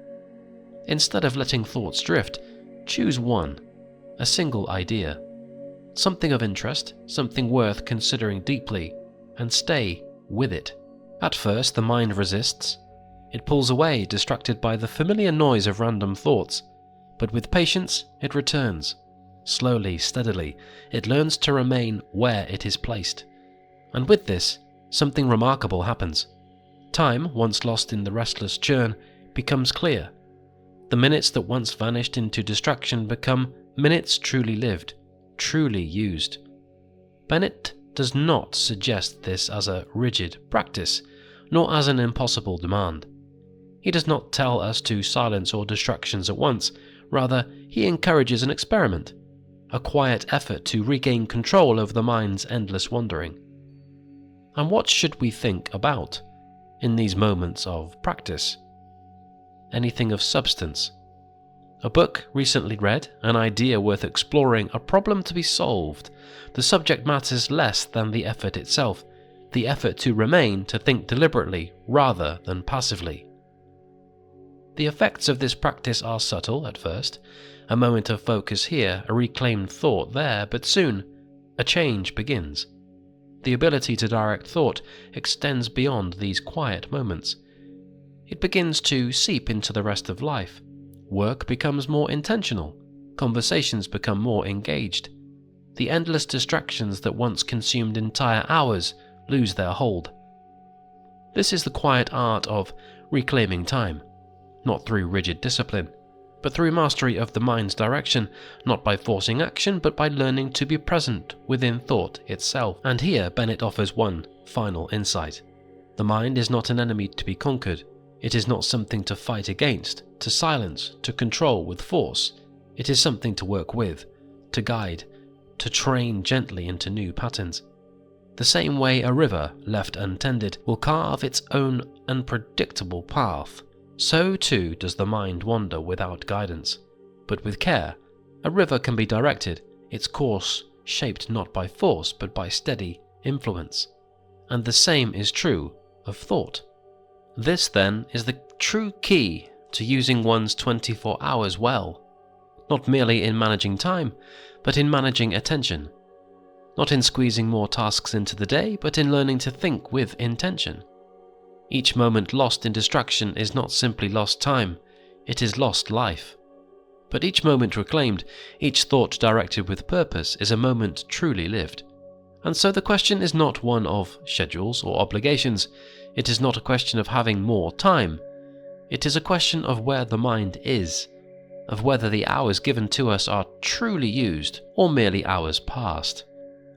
[SPEAKER 1] Instead of letting thoughts drift, choose one, a single idea, something of interest, something worth considering deeply, and stay with it. At first, the mind resists. It pulls away, distracted by the familiar noise of random thoughts, but with patience, it returns. Slowly, steadily, it learns to remain where it is placed. And with this, something remarkable happens. Time, once lost in the restless churn, becomes clear. The minutes that once vanished into distraction become minutes truly lived, truly used. Bennett does not suggest this as a rigid practice, nor as an impossible demand. He does not tell us to silence all distractions at once. Rather, he encourages an experiment, a quiet effort to regain control over the mind's endless wandering. And what should we think about in these moments of practice? Anything of substance. A book recently read, an idea worth exploring, a problem to be solved. The subject matters less than the effort itself, the effort to remain, to think deliberately rather than passively. The effects of this practice are subtle at first, a moment of focus here, a reclaimed thought there, but soon a change begins. The ability to direct thought extends beyond these quiet moments. It begins to seep into the rest of life. Work becomes more intentional. Conversations become more engaged. The endless distractions that once consumed entire hours lose their hold. This is the quiet art of reclaiming time, not through rigid discipline, but through mastery of the mind's direction, not by forcing action, but by learning to be present within thought itself. And here Bennett offers one final insight. The mind is not an enemy to be conquered. It is not something to fight against, to silence, to control with force. It is something to work with, to guide, to train gently into new patterns. The same way a river, left untended, will carve its own unpredictable path, so too does the mind wander without guidance. But with care, a river can be directed, its course shaped not by force but by steady influence. And the same is true of thought. This, then, is the true key to using one's 24 hours well, not merely in managing time, but in managing attention. Not in squeezing more tasks into the day, but in learning to think with intention. Each moment lost in distraction is not simply lost time, it is lost life. But each moment reclaimed, each thought directed with purpose, is a moment truly lived. And so the question is not one of schedules or obligations. It is not a question of having more time. It is a question of where the mind is, of whether the hours given to us are truly used or merely hours passed.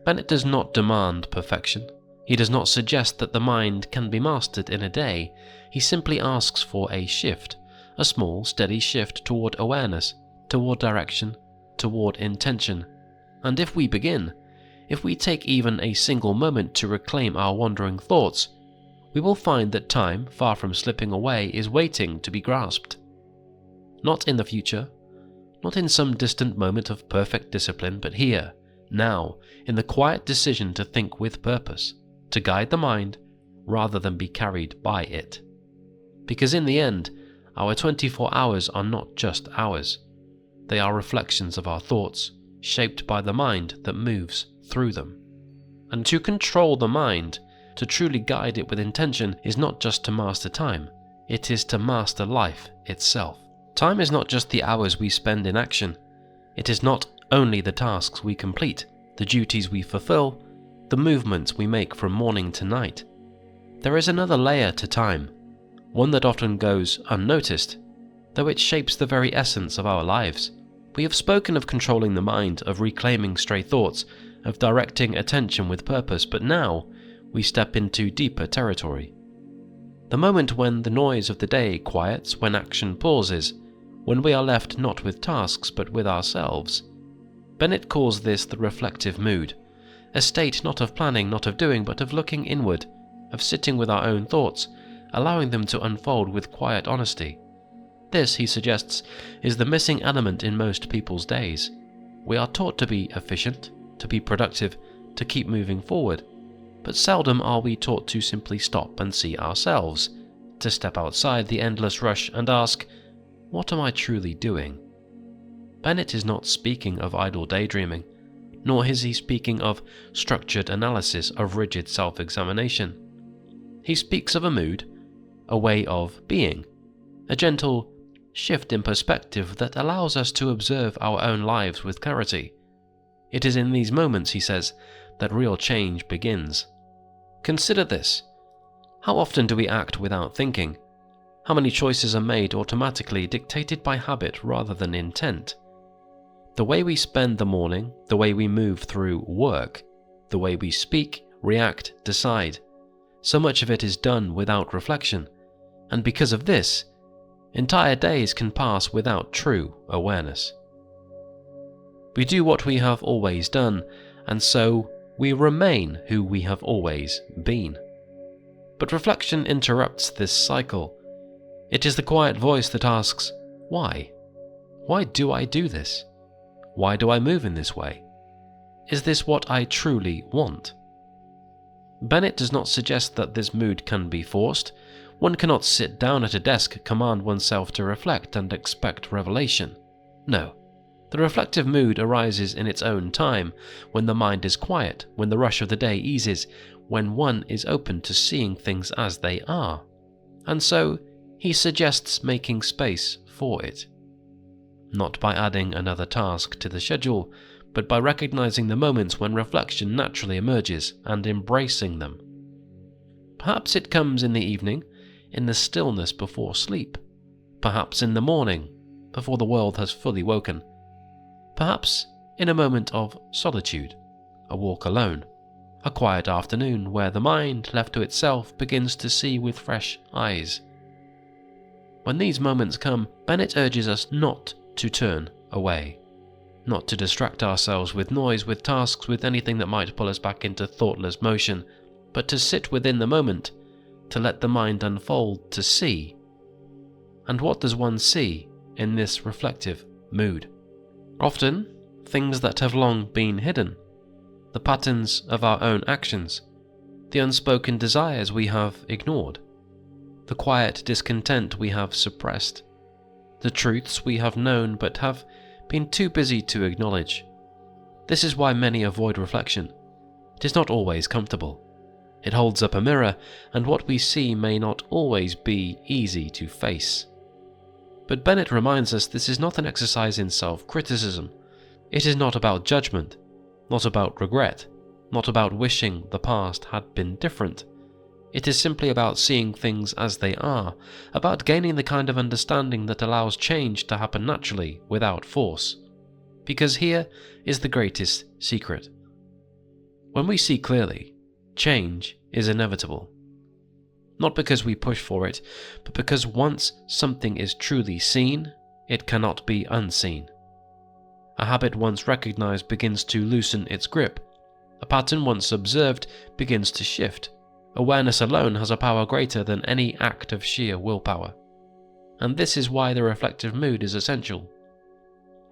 [SPEAKER 1] Bennett does not demand perfection. He does not suggest that the mind can be mastered in a day. He simply asks for a shift, a small, steady shift toward awareness, toward direction, toward intention. And if we begin, if we take even a single moment to reclaim our wandering thoughts, we will find that time, far from slipping away, is waiting to be grasped. Not in the future, not in some distant moment of perfect discipline, but here, now, in the quiet decision to think with purpose, to guide the mind rather than be carried by it. Because in the end, our 24 hours are not just hours. They are reflections of our thoughts, shaped by the mind that moves through them. And to control the mind, to truly guide it with intention, is not just to master time, it is to master life itself. Time is not just the hours we spend in action. It is not only the tasks we complete, the duties we fulfill, the movements we make from morning to night. There is another layer to time, one that often goes unnoticed, though it shapes the very essence of our lives. We have spoken of controlling the mind, of reclaiming stray thoughts, of directing attention with purpose, but now we step into deeper territory. The moment when the noise of the day quiets, when action pauses, when we are left not with tasks but with ourselves. Bennett calls this the reflective mood, a state not of planning, not of doing, but of looking inward, of sitting with our own thoughts, allowing them to unfold with quiet honesty. This, he suggests, is the missing element in most people's days. We are taught to be efficient, to be productive, to keep moving forward, but seldom are we taught to simply stop and see ourselves, to step outside the endless rush and ask, what am I truly doing? Bennett is not speaking of idle daydreaming, nor is he speaking of structured analysis of rigid self-examination. He speaks of a mood, a way of being, a gentle shift in perspective that allows us to observe our own lives with clarity. It is in these moments, he says, that real change begins. Consider this. How often do we act without thinking? How many choices are made automatically, dictated by habit rather than intent? The way we spend the morning, the way we move through work, the way we speak, react, decide, so much of it is done without reflection, and because of this, entire days can pass without true awareness. We do what we have always done, and so we remain who we have always been. But reflection interrupts this cycle. It is the quiet voice that asks, why? Why do I do this? Why do I move in this way? Is this what I truly want? Bennett does not suggest that this mood can be forced. One cannot sit down at a desk, command oneself to reflect, and expect revelation. No. The reflective mood arises in its own time, when the mind is quiet, when the rush of the day eases, when one is open to seeing things as they are. And so, he suggests making space for it. Not by adding another task to the schedule, but by recognizing the moments when reflection naturally emerges and embracing them. Perhaps it comes in the evening, in the stillness before sleep. Perhaps in the morning, before the world has fully woken. Perhaps in a moment of solitude, a walk alone, a quiet afternoon where the mind, left to itself, begins to see with fresh eyes. When these moments come, Bennett urges us not to turn away, not to distract ourselves with noise, with tasks, with anything that might pull us back into thoughtless motion, but to sit within the moment, to let the mind unfold, to see. And what does one see in this reflective mood? Often, things that have long been hidden, the patterns of our own actions, the unspoken desires we have ignored, the quiet discontent we have suppressed, the truths we have known but have been too busy to acknowledge. This is why many avoid reflection. It is not always comfortable. It holds up a mirror, and what we see may not always be easy to face. But Bennett reminds us this is not an exercise in self-criticism. It is not about judgment, not about regret, not about wishing the past had been different. It is simply about seeing things as they are, about gaining the kind of understanding that allows change to happen naturally, without force. Because here is the greatest secret. When we see clearly, change is inevitable. Not because we push for it, but because once something is truly seen, it cannot be unseen. A habit once recognized begins to loosen its grip. A pattern once observed begins to shift. Awareness alone has a power greater than any act of sheer willpower. And this is why the reflective mood is essential.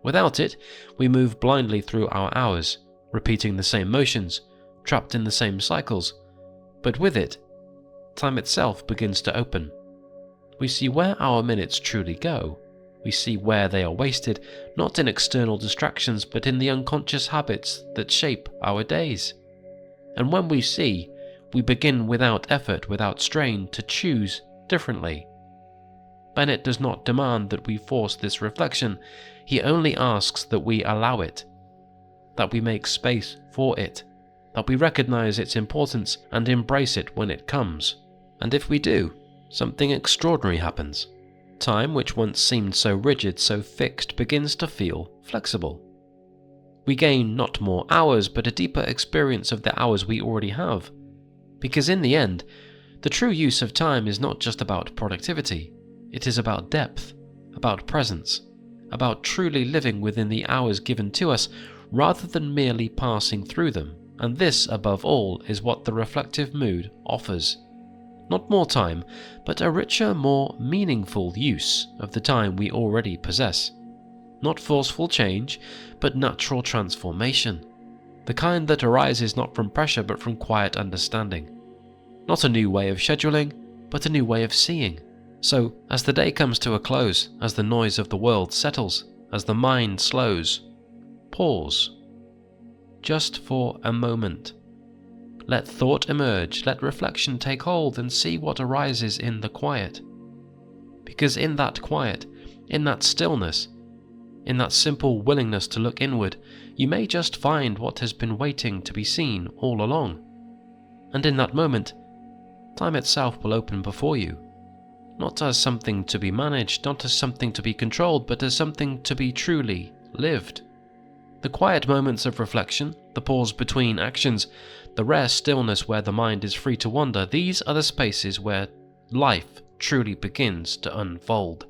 [SPEAKER 1] Without it, we move blindly through our hours, repeating the same motions, trapped in the same cycles. But with it, time itself begins to open. We see where our minutes truly go. We see where they are wasted, not in external distractions, but in the unconscious habits that shape our days. And when we see, we begin without effort, without strain, to choose differently. Bennett does not demand that we force this reflection. He only asks that we allow it, that we make space for it, that we recognize its importance and embrace it when it comes. And if we do, something extraordinary happens. Time, which once seemed so rigid, so fixed, begins to feel flexible. We gain not more hours, but a deeper experience of the hours we already have. Because in the end, the true use of time is not just about productivity. It is about depth, about presence, about truly living within the hours given to us, rather than merely passing through them, And this, above all, is what the reflective mood offers. Not more time, but a richer, more meaningful use of the time we already possess. Not forceful change, but natural transformation. The kind that arises not from pressure but from quiet understanding. Not a new way of scheduling, but a new way of seeing. So, as the day comes to a close, as the noise of the world settles, as the mind slows, pause. Just for a moment. Let thought emerge, let reflection take hold, and see what arises in the quiet. Because in that quiet, in that stillness, in that simple willingness to look inward, you may just find what has been waiting to be seen all along. And in that moment, time itself will open before you, not as something to be managed, not as something to be controlled, but as something to be truly lived. The quiet moments of reflection, the pause between actions, the rare stillness where the mind is free to wander, these are the spaces where life truly begins to unfold.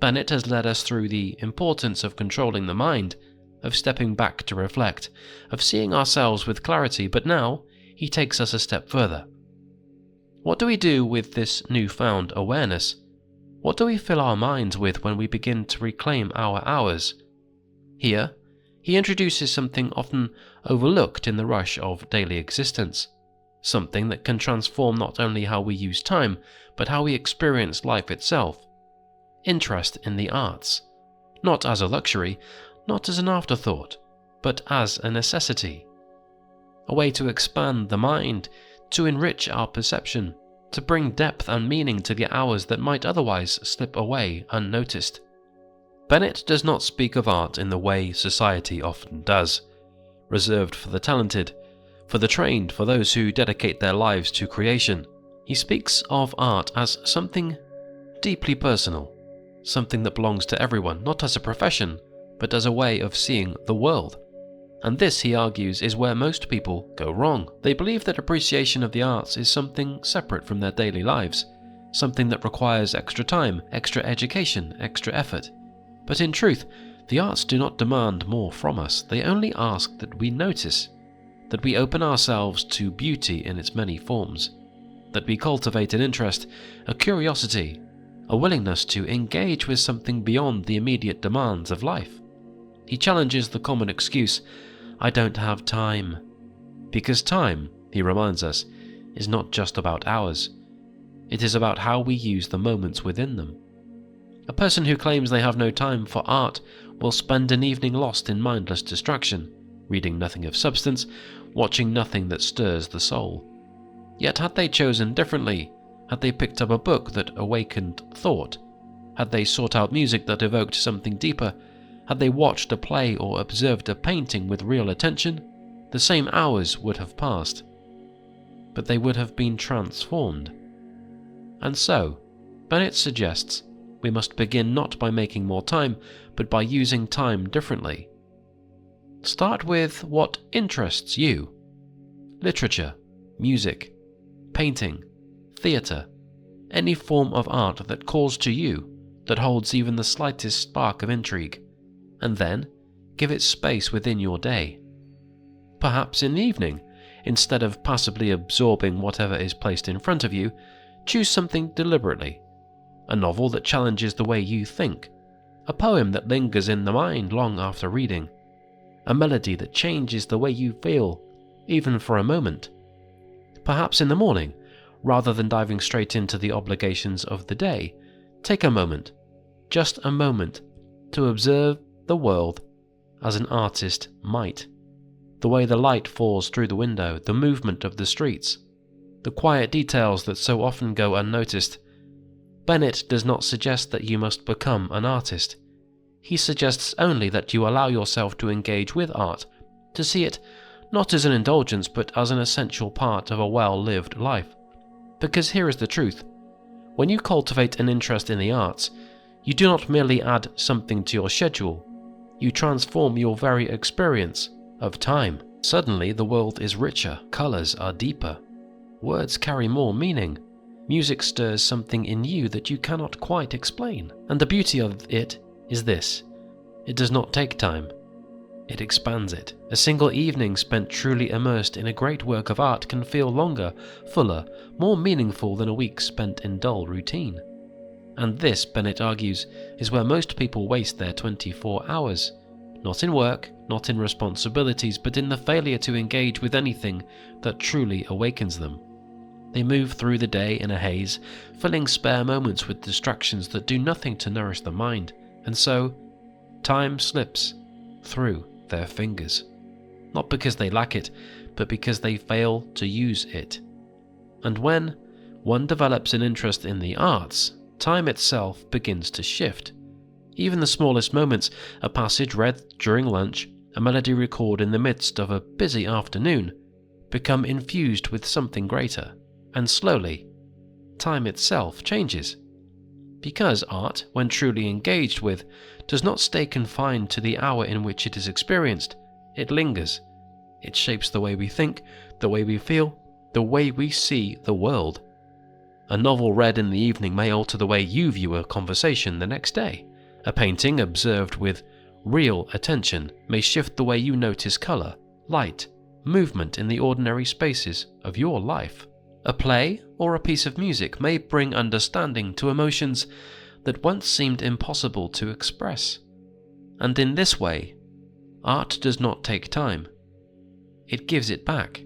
[SPEAKER 1] Bennett has led us through the importance of controlling the mind, of stepping back to reflect, of seeing ourselves with clarity, but now he takes us a step further. What do we do with this newfound awareness? What do we fill our minds with when we begin to reclaim our hours? Here, he introduces something often overlooked in the rush of daily existence, something that can transform not only how we use time, but how we experience life itself. Interest in the arts, not as a luxury, not as an afterthought, but as a necessity. A way to expand the mind, to enrich our perception, to bring depth and meaning to the hours that might otherwise slip away unnoticed. Bennett does not speak of art in the way society often does, reserved for the talented, for the trained, for those who dedicate their lives to creation. He speaks of art as something deeply personal, something that belongs to everyone, not as a profession, but as a way of seeing the world. And this, he argues, is where most people go wrong. They believe that appreciation of the arts is something separate from their daily lives, something that requires extra time, extra education, extra effort. But in truth, the arts do not demand more from us. They only ask that we notice, that we open ourselves to beauty in its many forms, that we cultivate an interest, a curiosity, a willingness to engage with something beyond the immediate demands of life. He challenges the common excuse, "I don't have time." Because time, he reminds us, is not just about hours. It is about how we use the moments within them. A person who claims they have no time for art will spend an evening lost in mindless distraction, reading nothing of substance, watching nothing that stirs the soul. Yet had they chosen differently, had they picked up a book that awakened thought, had they sought out music that evoked something deeper, had they watched a play or observed a painting with real attention, the same hours would have passed. But they would have been transformed. And so, Bennett suggests, we must begin not by making more time, but by using time differently. Start with what interests you. Literature, music, painting, theatre, any form of art that calls to you, that holds even the slightest spark of intrigue, and then give it space within your day. Perhaps in the evening, instead of passively absorbing whatever is placed in front of you, choose something deliberately. A novel that challenges the way you think, a poem that lingers in the mind long after reading, a melody that changes the way you feel, even for a moment. Perhaps in the morning, rather than diving straight into the obligations of the day, take a moment, just a moment, to observe the world as an artist might. The way the light falls through the window, the movement of the streets, the quiet details that so often go unnoticed. Bennett does not suggest that you must become an artist. He suggests only that you allow yourself to engage with art, to see it not as an indulgence but as an essential part of a well-lived life. Because here is the truth. When you cultivate an interest in the arts, you do not merely add something to your schedule, you transform your very experience of time. Suddenly the world is richer, colours are deeper, words carry more meaning. Music stirs something in you that you cannot quite explain. And the beauty of it is this: it does not take time. it expands it. A single evening spent truly immersed in a great work of art can feel longer, fuller, more meaningful than a week spent in dull routine. And this, Bennett argues, is where most people waste their 24 hours. Not in work, not in responsibilities, but in the failure to engage with anything that truly awakens them. They move through the day in a haze, filling spare moments with distractions that do nothing to nourish the mind, and so time slips through their fingers. Not because they lack it, but because they fail to use it. And when one develops an interest in the arts, time itself begins to shift. Even the smallest moments, a passage read during lunch, a melody recorded in the midst of a busy afternoon, become infused with something greater. And slowly, time itself changes. Because art, when truly engaged with, does not stay confined to the hour in which it is experienced, it lingers. It shapes the way we think, the way we feel, the way we see the world. A novel read in the evening may alter the way you view a conversation the next day. A painting observed with real attention may shift the way you notice color, light, movement in the ordinary spaces of your life. A play or a piece of music may bring understanding to emotions that once seemed impossible to express. And in this way, art does not take time. It gives it back.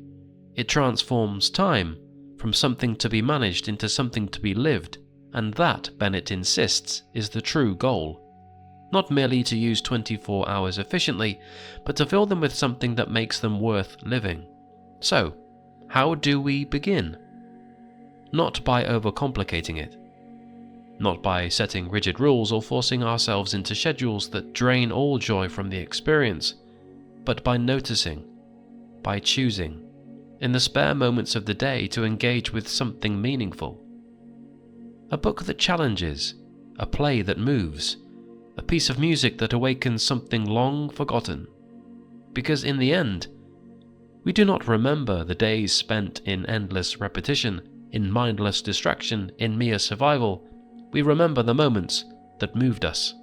[SPEAKER 1] It transforms time from something to be managed into something to be lived, and that, Bennett insists, is the true goal. Not merely to use 24 hours efficiently, but to fill them with something that makes them worth living. So, how do we begin? Not by overcomplicating it. Not by setting rigid rules or forcing ourselves into schedules that drain all joy from the experience, but by noticing, by choosing, in the spare moments of the day to engage with something meaningful. A book that challenges, a play that moves, a piece of music that awakens something long forgotten. Because in the end, we do not remember the days spent in endless repetition, in mindless distraction, in mere survival. We remember the moments that moved us.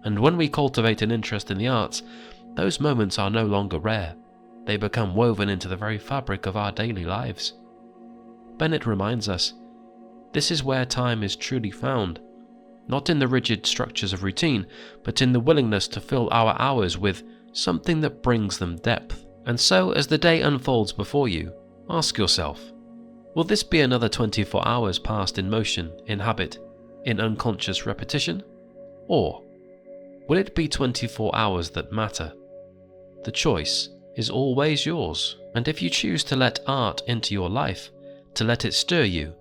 [SPEAKER 1] And when we cultivate an interest in the arts, those moments are no longer rare. They become woven into the very fabric of our daily lives. Bennett reminds us, this is where time is truly found, not in the rigid structures of routine, but in the willingness to fill our hours with something that brings them depth. And so, as the day unfolds before you, ask yourself, will this be another 24 hours passed in motion, in habit, in unconscious repetition? Or will it be 24 hours that matter? The choice is always yours, and if you choose to let art into your life, to let it stir you,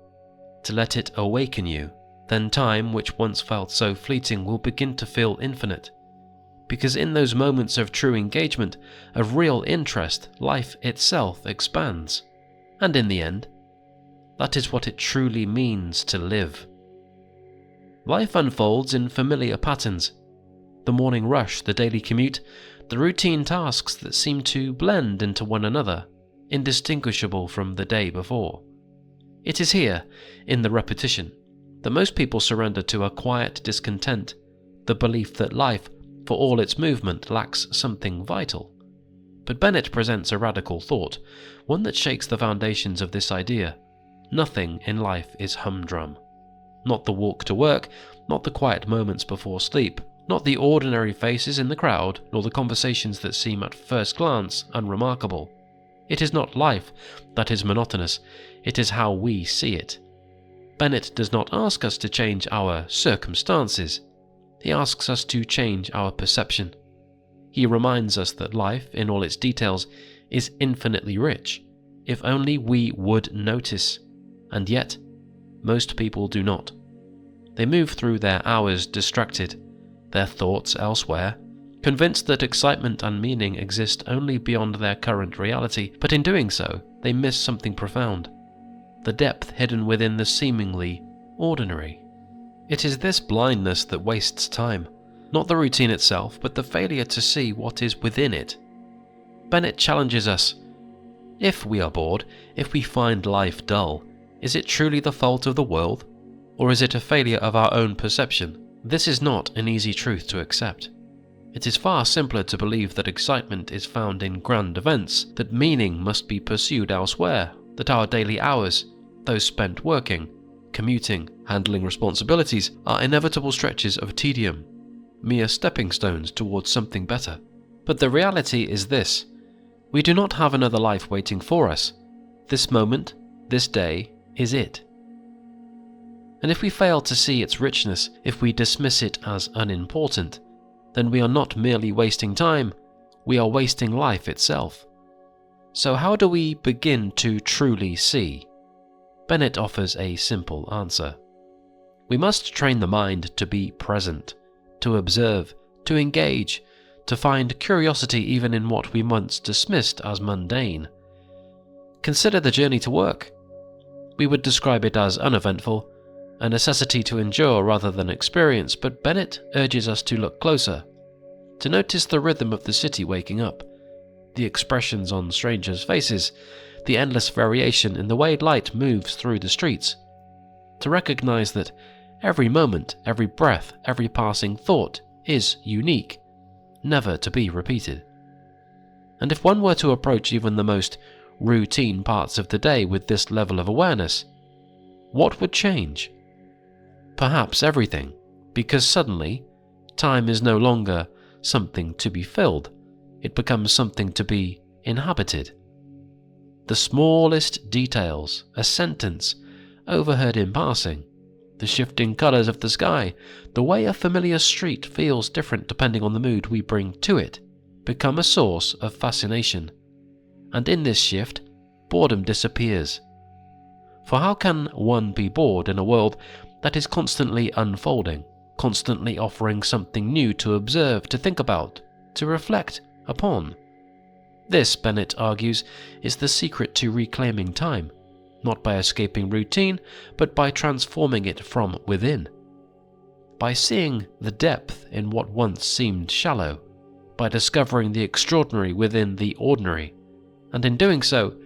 [SPEAKER 1] to let it awaken you, then time, which once felt so fleeting, will begin to feel infinite. Because in those moments of true engagement, of real interest, life itself expands. And in the end, that is what it truly means to live. Life unfolds in familiar patterns. The morning rush, the daily commute, the routine tasks that seem to blend into one another, indistinguishable from the day before. It is here, in the repetition, that most people surrender to a quiet discontent, the belief that life, for all its movement, lacks something vital. But Bennett presents a radical thought, one that shakes the foundations of this idea. Nothing in life is humdrum. Not the walk to work, not the quiet moments before sleep, not the ordinary faces in the crowd, nor the conversations that seem at first glance unremarkable. It is not life that is monotonous, it is how we see it. Bennett does not ask us to change our circumstances. He asks us to change our perception. He reminds us that life, in all its details, is infinitely rich, if only we would notice. And yet, most people do not. They move through their hours distracted, their thoughts elsewhere, convinced that excitement and meaning exist only beyond their current reality, but in doing so, they miss something profound, the depth hidden within the seemingly ordinary. It is this blindness that wastes time, not the routine itself, but the failure to see what is within it. Bennett challenges us. If we are bored, if we find life dull, is it truly the fault of the world, or is it a failure of our own perception? This is not an easy truth to accept. It is far simpler to believe that excitement is found in grand events, that meaning must be pursued elsewhere, that our daily hours, those spent working, commuting, handling responsibilities, are inevitable stretches of tedium, mere stepping stones towards something better. But the reality is this: we do not have another life waiting for us. This moment, this day, is it. And if we fail to see its richness, if we dismiss it as unimportant, then we are not merely wasting time, we are wasting life itself. So how do we begin to truly see? Bennett offers a simple answer. We must train the mind to be present, to observe, to engage, to find curiosity even in what we once dismissed as mundane. Consider the journey to work. We would describe it as uneventful, a necessity to endure rather than experience, but Bennett urges us to look closer, to notice the rhythm of the city waking up, the expressions on strangers' faces, the endless variation in the way light moves through the streets, to recognize that every moment, every breath, every passing thought is unique, never to be repeated. And if one were to approach even the most routine parts of the day with this level of awareness, what would change? Perhaps everything, because suddenly, time is no longer something to be filled, it becomes something to be inhabited. The smallest details, a sentence, overheard in passing, the shifting colours of the sky, the way a familiar street feels different depending on the mood we bring to it, become a source of fascination. And in this shift, boredom disappears. For how can one be bored in a world that is constantly unfolding, constantly offering something new to observe, to think about, to reflect upon? This, Bennett argues, is the secret to reclaiming time, not by escaping routine, but by transforming it from within. By seeing the depth in what once seemed shallow, by discovering the extraordinary within the ordinary, and in doing so,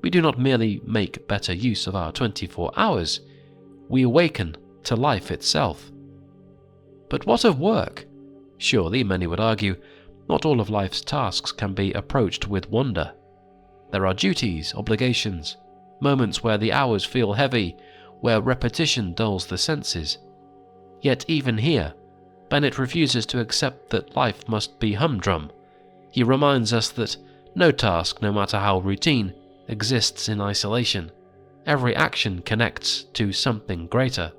[SPEAKER 1] we do not merely make better use of our 24 hours, we awaken to life itself. But what of work? Surely, many would argue, not all of life's tasks can be approached with wonder. There are duties, obligations, moments where the hours feel heavy, where repetition dulls the senses. Yet even here, Bennett refuses to accept that life must be humdrum. He reminds us that no task, no matter how routine, exists in isolation. Every action connects to something greater.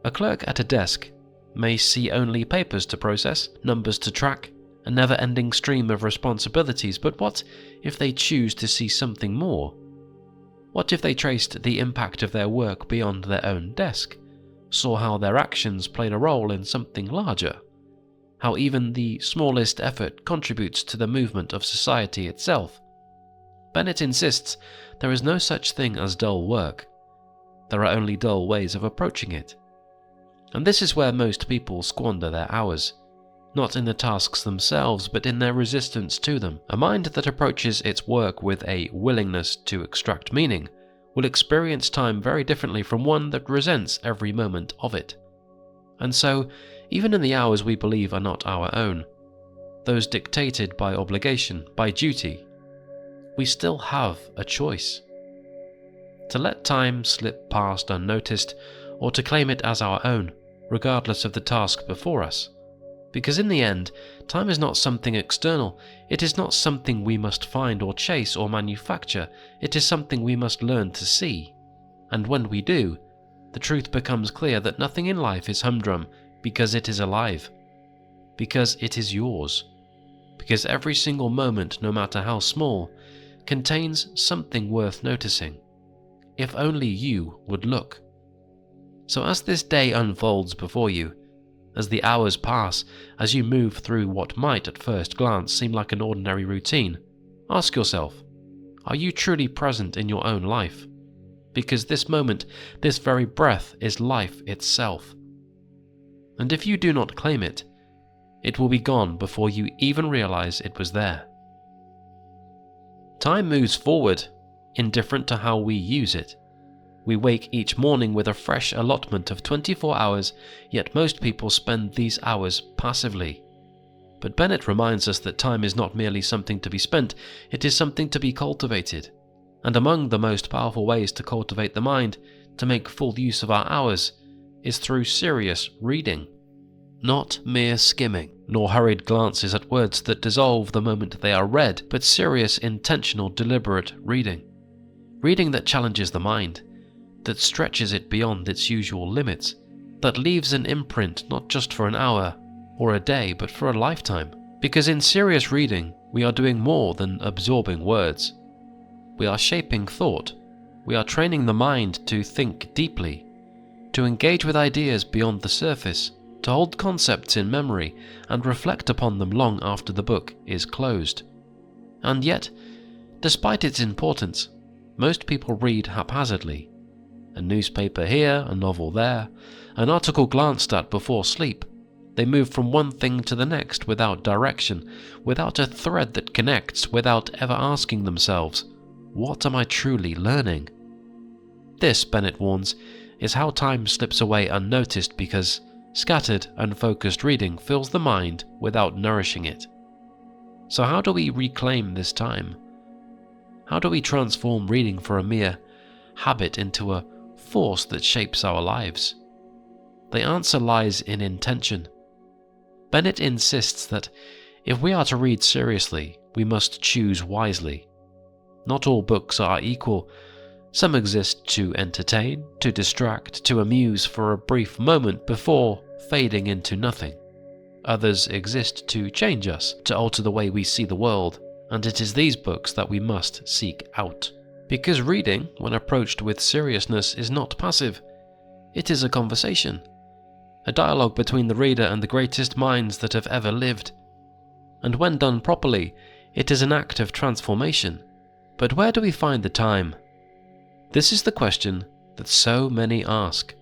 [SPEAKER 1] A clerk at a desk may see only papers to process, numbers to track, a never-ending stream of responsibilities, but what if they choose to see something more? What if they traced the impact of their work beyond their own desk, saw how their actions played a role in something larger, how even the smallest effort contributes to the movement of society itself? Bennett insists there is no such thing as dull work. There are only dull ways of approaching it. And this is where most people squander their hours, not in the tasks themselves, but in their resistance to them. A mind that approaches its work with a willingness to extract meaning will experience time very differently from one that resents every moment of it. And so, even in the hours we believe are not our own, those dictated by obligation, by duty, we still have a choice. To let time slip past unnoticed, or to claim it as our own, regardless of the task before us. Because in the end, time is not something external, it is not something we must find or chase or manufacture, it is something we must learn to see. And when we do, the truth becomes clear that nothing in life is humdrum because it is alive, because it is yours, because every single moment, no matter how small, contains something worth noticing, if only you would look. So as this day unfolds before you, as the hours pass, as you move through what might at first glance seem like an ordinary routine, ask yourself, are you truly present in your own life? Because this moment, this very breath is life itself. And if you do not claim it, it will be gone before you even realize it was there. Time moves forward, indifferent to how we use it. We wake each morning with a fresh allotment of 24 hours, yet most people spend these hours passively. But Bennett reminds us that time is not merely something to be spent, it is something to be cultivated. And among the most powerful ways to cultivate the mind, to make full use of our hours, is through serious reading. Not mere skimming, nor hurried glances at words that dissolve the moment they are read, but serious, intentional, deliberate reading. Reading that challenges the mind, that stretches it beyond its usual limits, that leaves an imprint not just for an hour or a day, but for a lifetime. Because in serious reading, we are doing more than absorbing words. We are shaping thought. We are training the mind to think deeply, to engage with ideas beyond the surface, to hold concepts in memory and reflect upon them long after the book is closed. And yet, despite its importance, most people read haphazardly. A newspaper here, a novel there, an article glanced at before sleep. They move from one thing to the next without direction, without a thread that connects, without ever asking themselves, what am I truly learning? This, Bennett warns, is how time slips away unnoticed because scattered, unfocused reading fills the mind without nourishing it. So how do we reclaim this time? How do we transform reading from a mere habit into a force that shapes our lives? The answer lies in intention. Bennett insists that if we are to read seriously, we must choose wisely. Not all books are equal. Some exist to entertain, to distract, to amuse for a brief moment before fading into nothing. Others exist to change us, to alter the way we see the world, and it is these books that we must seek out. Because reading, when approached with seriousness, is not passive. It is a conversation, a dialogue between the reader and the greatest minds that have ever lived. And when done properly, it is an act of transformation. But where do we find the time? This is the question that so many ask.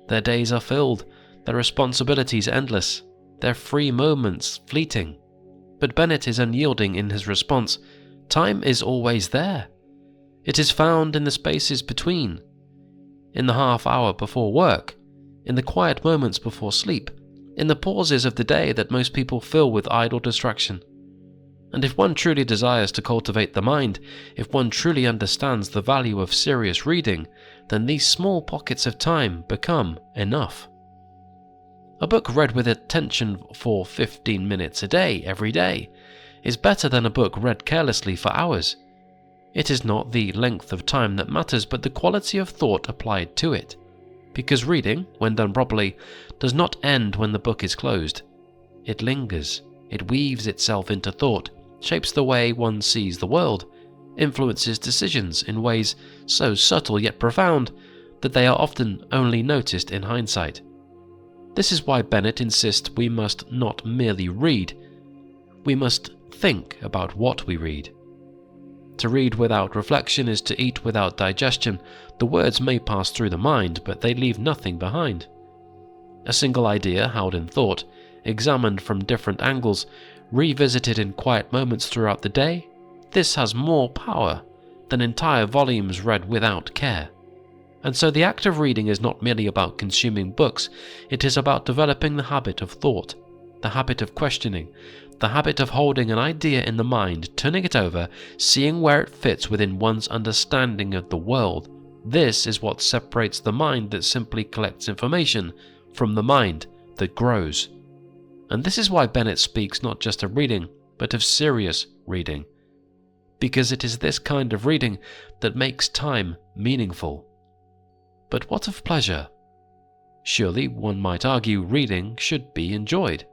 [SPEAKER 1] Their days are filled, their responsibilities endless, their free moments fleeting. But Bennett is unyielding in his response. Time is always there. It is found in the spaces between, in the half hour before work, in the quiet moments before sleep, in the pauses of the day that most people fill with idle distraction. And if one truly desires to cultivate the mind, if one truly understands the value of serious reading, then these small pockets of time become enough. A book read with attention for 15 minutes a day, every day, is better than a book read carelessly for hours. It is not the length of time that matters, but the quality of thought applied to it. Because reading, when done properly, does not end when the book is closed. It lingers, it weaves itself into thought, shapes the way one sees the world, influences decisions in ways so subtle yet profound that they are often only noticed in hindsight. This is why Bennett insists we must not merely read, we must think about what we read. To read without reflection is to eat without digestion. The words may pass through the mind, but they leave nothing behind. A single idea held in thought, examined from different angles, revisited in quiet moments throughout the day, this has more power than entire volumes read without care. And so the act of reading is not merely about consuming books, it is about developing the habit of thought, the habit of questioning, the habit of holding an idea in the mind, turning it over, seeing where it fits within one's understanding of the world. This is what separates the mind that simply collects information from the mind that grows. And this is why Bennett speaks not just of reading, but of serious reading. Because it is this kind of reading that makes time meaningful. But what of pleasure? Surely, one might argue, reading should be enjoyed.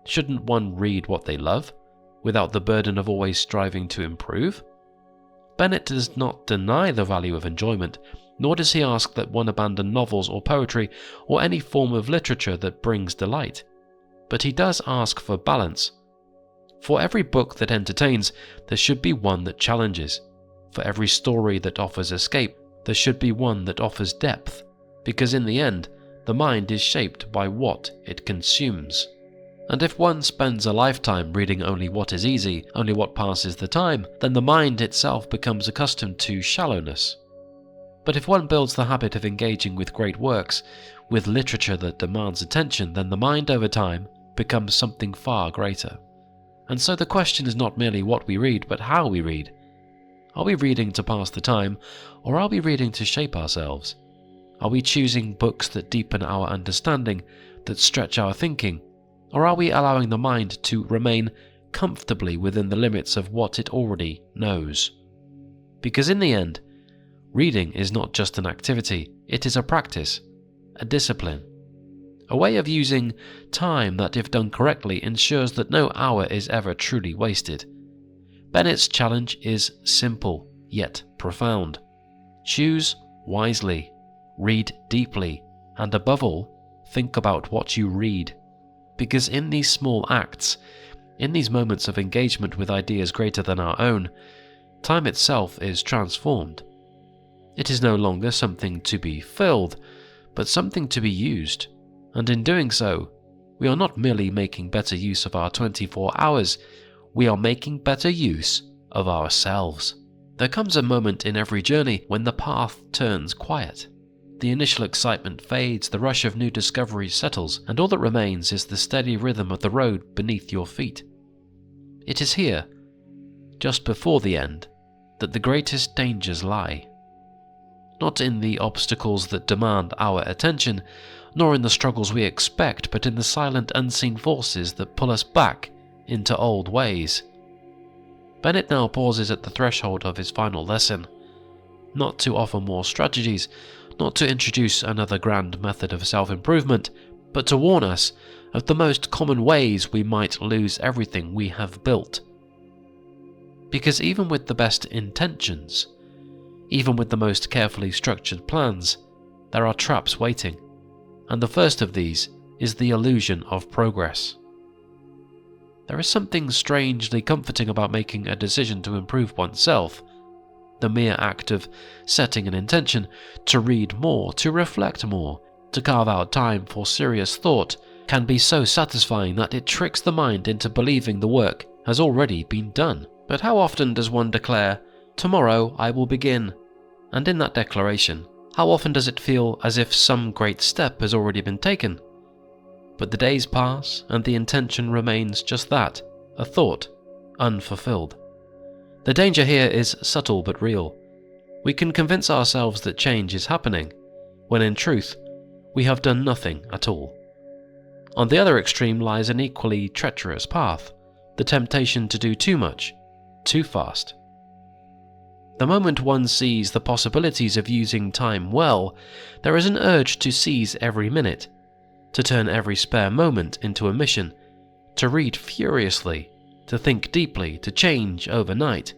[SPEAKER 1] Shouldn't one read what they love, without the burden of always striving to improve? Bennett does not deny the value of enjoyment, nor does he ask that one abandon novels or poetry or any form of literature that brings delight. But he does ask for balance. For every book that entertains, there should be one that challenges. For every story that offers escape, there should be one that offers depth, because in the end, the mind is shaped by what it consumes. And if one spends a lifetime reading only what is easy, only what passes the time, then the mind itself becomes accustomed to shallowness. But if one builds the habit of engaging with great works, with literature that demands attention, then the mind over time
[SPEAKER 2] becomes something far greater. And so the question is not merely what we read, but how we read. Are we reading to pass the time, or are we reading to shape ourselves? Are we choosing books that deepen our understanding, that stretch our thinking, or are we allowing the mind to remain comfortably within the limits of what it already knows? Because in the end, reading is not just an activity, it is a practice, a discipline, a way of using time that, if done correctly, ensures that no hour is ever truly wasted. Bennett's challenge is simple, yet profound. Choose wisely, read deeply, and above all, think about what you read. Because in these small acts, in these moments of engagement with ideas greater than our own, time itself is transformed. It is no longer something to be filled, but something to be used. And in doing so, we are not merely making better use of our 24 hours, we are making better use of ourselves. There comes a moment in every journey when the path turns quiet. The initial excitement fades, the rush of new discoveries settles, and all that remains is the steady rhythm of the road beneath your feet. It is here, just before the end, that the greatest dangers lie. Not in the obstacles that demand our attention, nor in the struggles we expect, but in the silent unseen forces that pull us back into old ways. Bennett now pauses at the threshold of his final lesson, not to offer more strategies, not to introduce another grand method of self-improvement, but to warn us of the most common ways we might lose everything we have built. Because even with the best intentions, even with the most carefully structured plans, there are traps waiting, and the first of these is the illusion of progress. There is something strangely comforting about making a decision to improve oneself. The mere act of setting an intention to read more, to reflect more, to carve out time for serious thought can be so satisfying that it tricks the mind into believing the work has already been done. But how often does one declare, "Tomorrow I will begin," and in that declaration, how often does it feel as if some great step has already been taken? But the days pass and the intention remains just that, a thought, unfulfilled. The danger here is subtle but real. We can convince ourselves that change is happening, when in truth, we have done nothing at all. On the other extreme lies an equally treacherous path, the temptation to do too much, too fast. The moment one sees the possibilities of using time well, there is an urge to seize every minute, to turn every spare moment into a mission, to read furiously, to think deeply, to change overnight.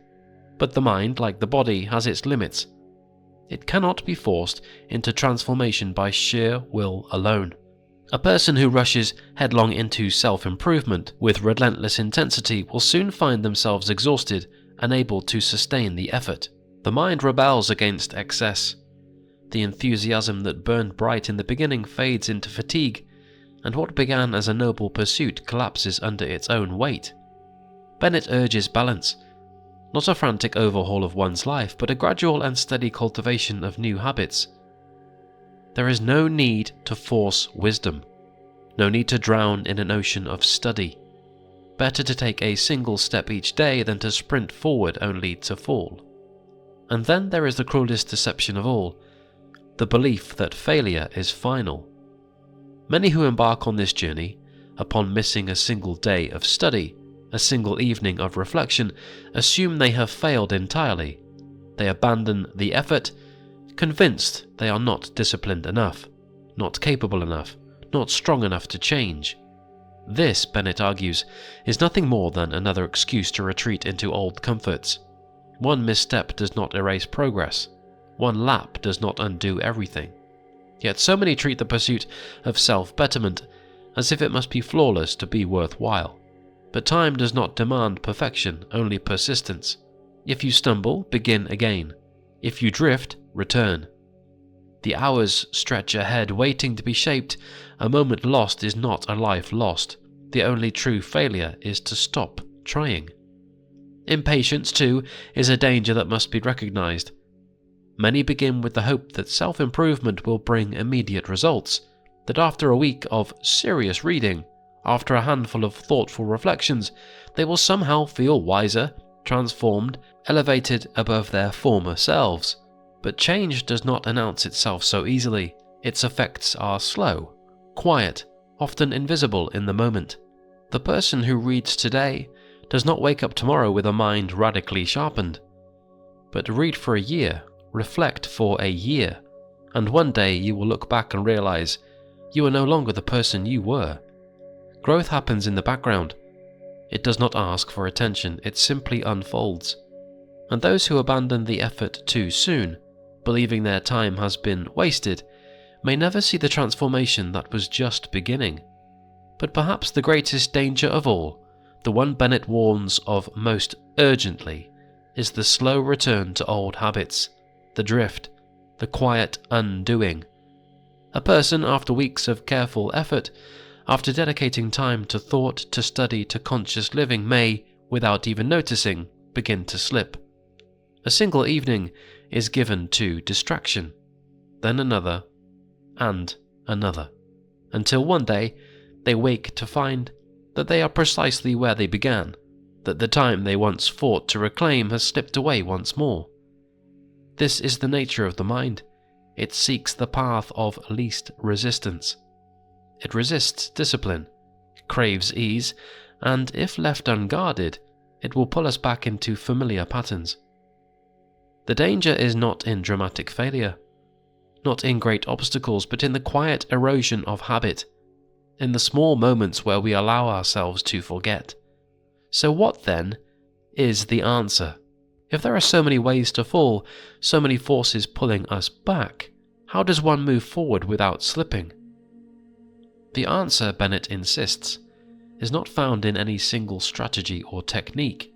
[SPEAKER 2] But the mind, like the body, has its limits. It cannot be forced into transformation by sheer will alone. A person who rushes headlong into self-improvement with relentless intensity will soon find themselves exhausted, unable to sustain the effort. The mind rebels against excess. The enthusiasm that burned bright in the beginning fades into fatigue, and what began as a noble pursuit collapses under its own weight. Bennett urges balance, not a frantic overhaul of one's life, but a gradual and steady cultivation of new habits. There is no need to force wisdom, no need to drown in an ocean of study. Better to take a single step each day than to sprint forward only to fall. And then there is the cruelest deception of all, the belief that failure is final. Many who embark on this journey, upon missing a single day of study, a single evening of reflection, assume they have failed entirely. They abandon the effort, convinced they are not disciplined enough, not capable enough, not strong enough to change. This, Bennett argues, is nothing more than another excuse to retreat into old comforts. One misstep does not erase progress. One lap does not undo everything. Yet so many treat the pursuit of self-betterment as if it must be flawless to be worthwhile. But time does not demand perfection, only persistence. If you stumble, begin again. If you drift, return. The hours stretch ahead, waiting to be shaped. A moment lost is not a life lost. The only true failure is to stop trying. Impatience, too, is a danger that must be recognized. Many begin with the hope that self-improvement will bring immediate results, that after a week of serious reading, After a handful of thoughtful reflections, they will somehow feel wiser, transformed, elevated above their former selves. But change does not announce itself so easily. Its effects are slow, quiet, often invisible in the moment. The person who reads today does not wake up tomorrow with a mind radically sharpened. But read for a year, reflect for a year, and one day you will look back and realize you are no longer the person you were. Growth happens in the background. It does not ask for attention, it simply unfolds. And those who abandon the effort too soon, believing their time has been wasted, may never see the transformation that was just beginning. But perhaps the greatest danger of all, the one Bennett warns of most urgently, is the slow return to old habits, the drift, the quiet undoing. A person, after weeks of careful effort, after dedicating time to thought, to study, to conscious living, may, without even noticing, begin to slip. A single evening is given to distraction, then another, and another, until one day they wake to find that they are precisely where they began, that the time they once fought to reclaim has slipped away once more. This is the nature of the mind. It seeks the path of least resistance. It resists discipline, craves ease, and if left unguarded, it will pull us back into familiar patterns. The danger is not in dramatic failure, not in great obstacles, but in the quiet erosion of habit, in the small moments where we allow ourselves to forget. So what, then, is the answer? If there are so many ways to fall, so many forces pulling us back, how does one move forward without slipping? The answer, Bennett insists, is not found in any single strategy or technique.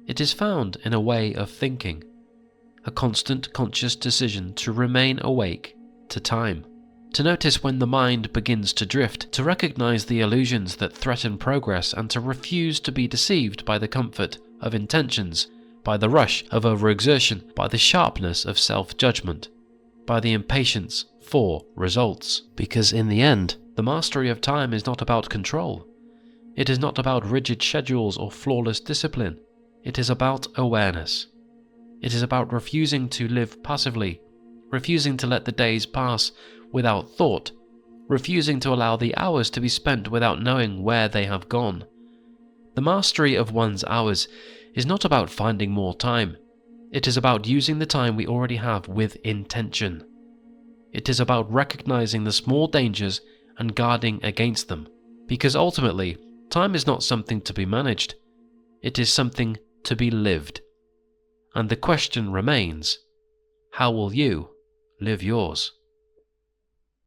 [SPEAKER 2] It is found in a way of thinking, a constant conscious decision to remain awake to time, to notice when the mind begins to drift, to recognize the illusions that threaten progress, and to refuse to be deceived by the comfort of intentions, by the rush of overexertion, by the sharpness of self-judgment, by the impatience for results. Because in the end, the mastery of time is not about control. It is not about rigid schedules or flawless discipline. It is about awareness. It is about refusing to live passively, refusing to let the days pass without thought, refusing to allow the hours to be spent without knowing where they have gone. The mastery of one's hours is not about finding more time. It is about using the time we already have with intention. It is about recognizing the small dangers and guarding against them, because ultimately, time is not something to be managed. It is something to be lived. And the question remains, how will you live yours?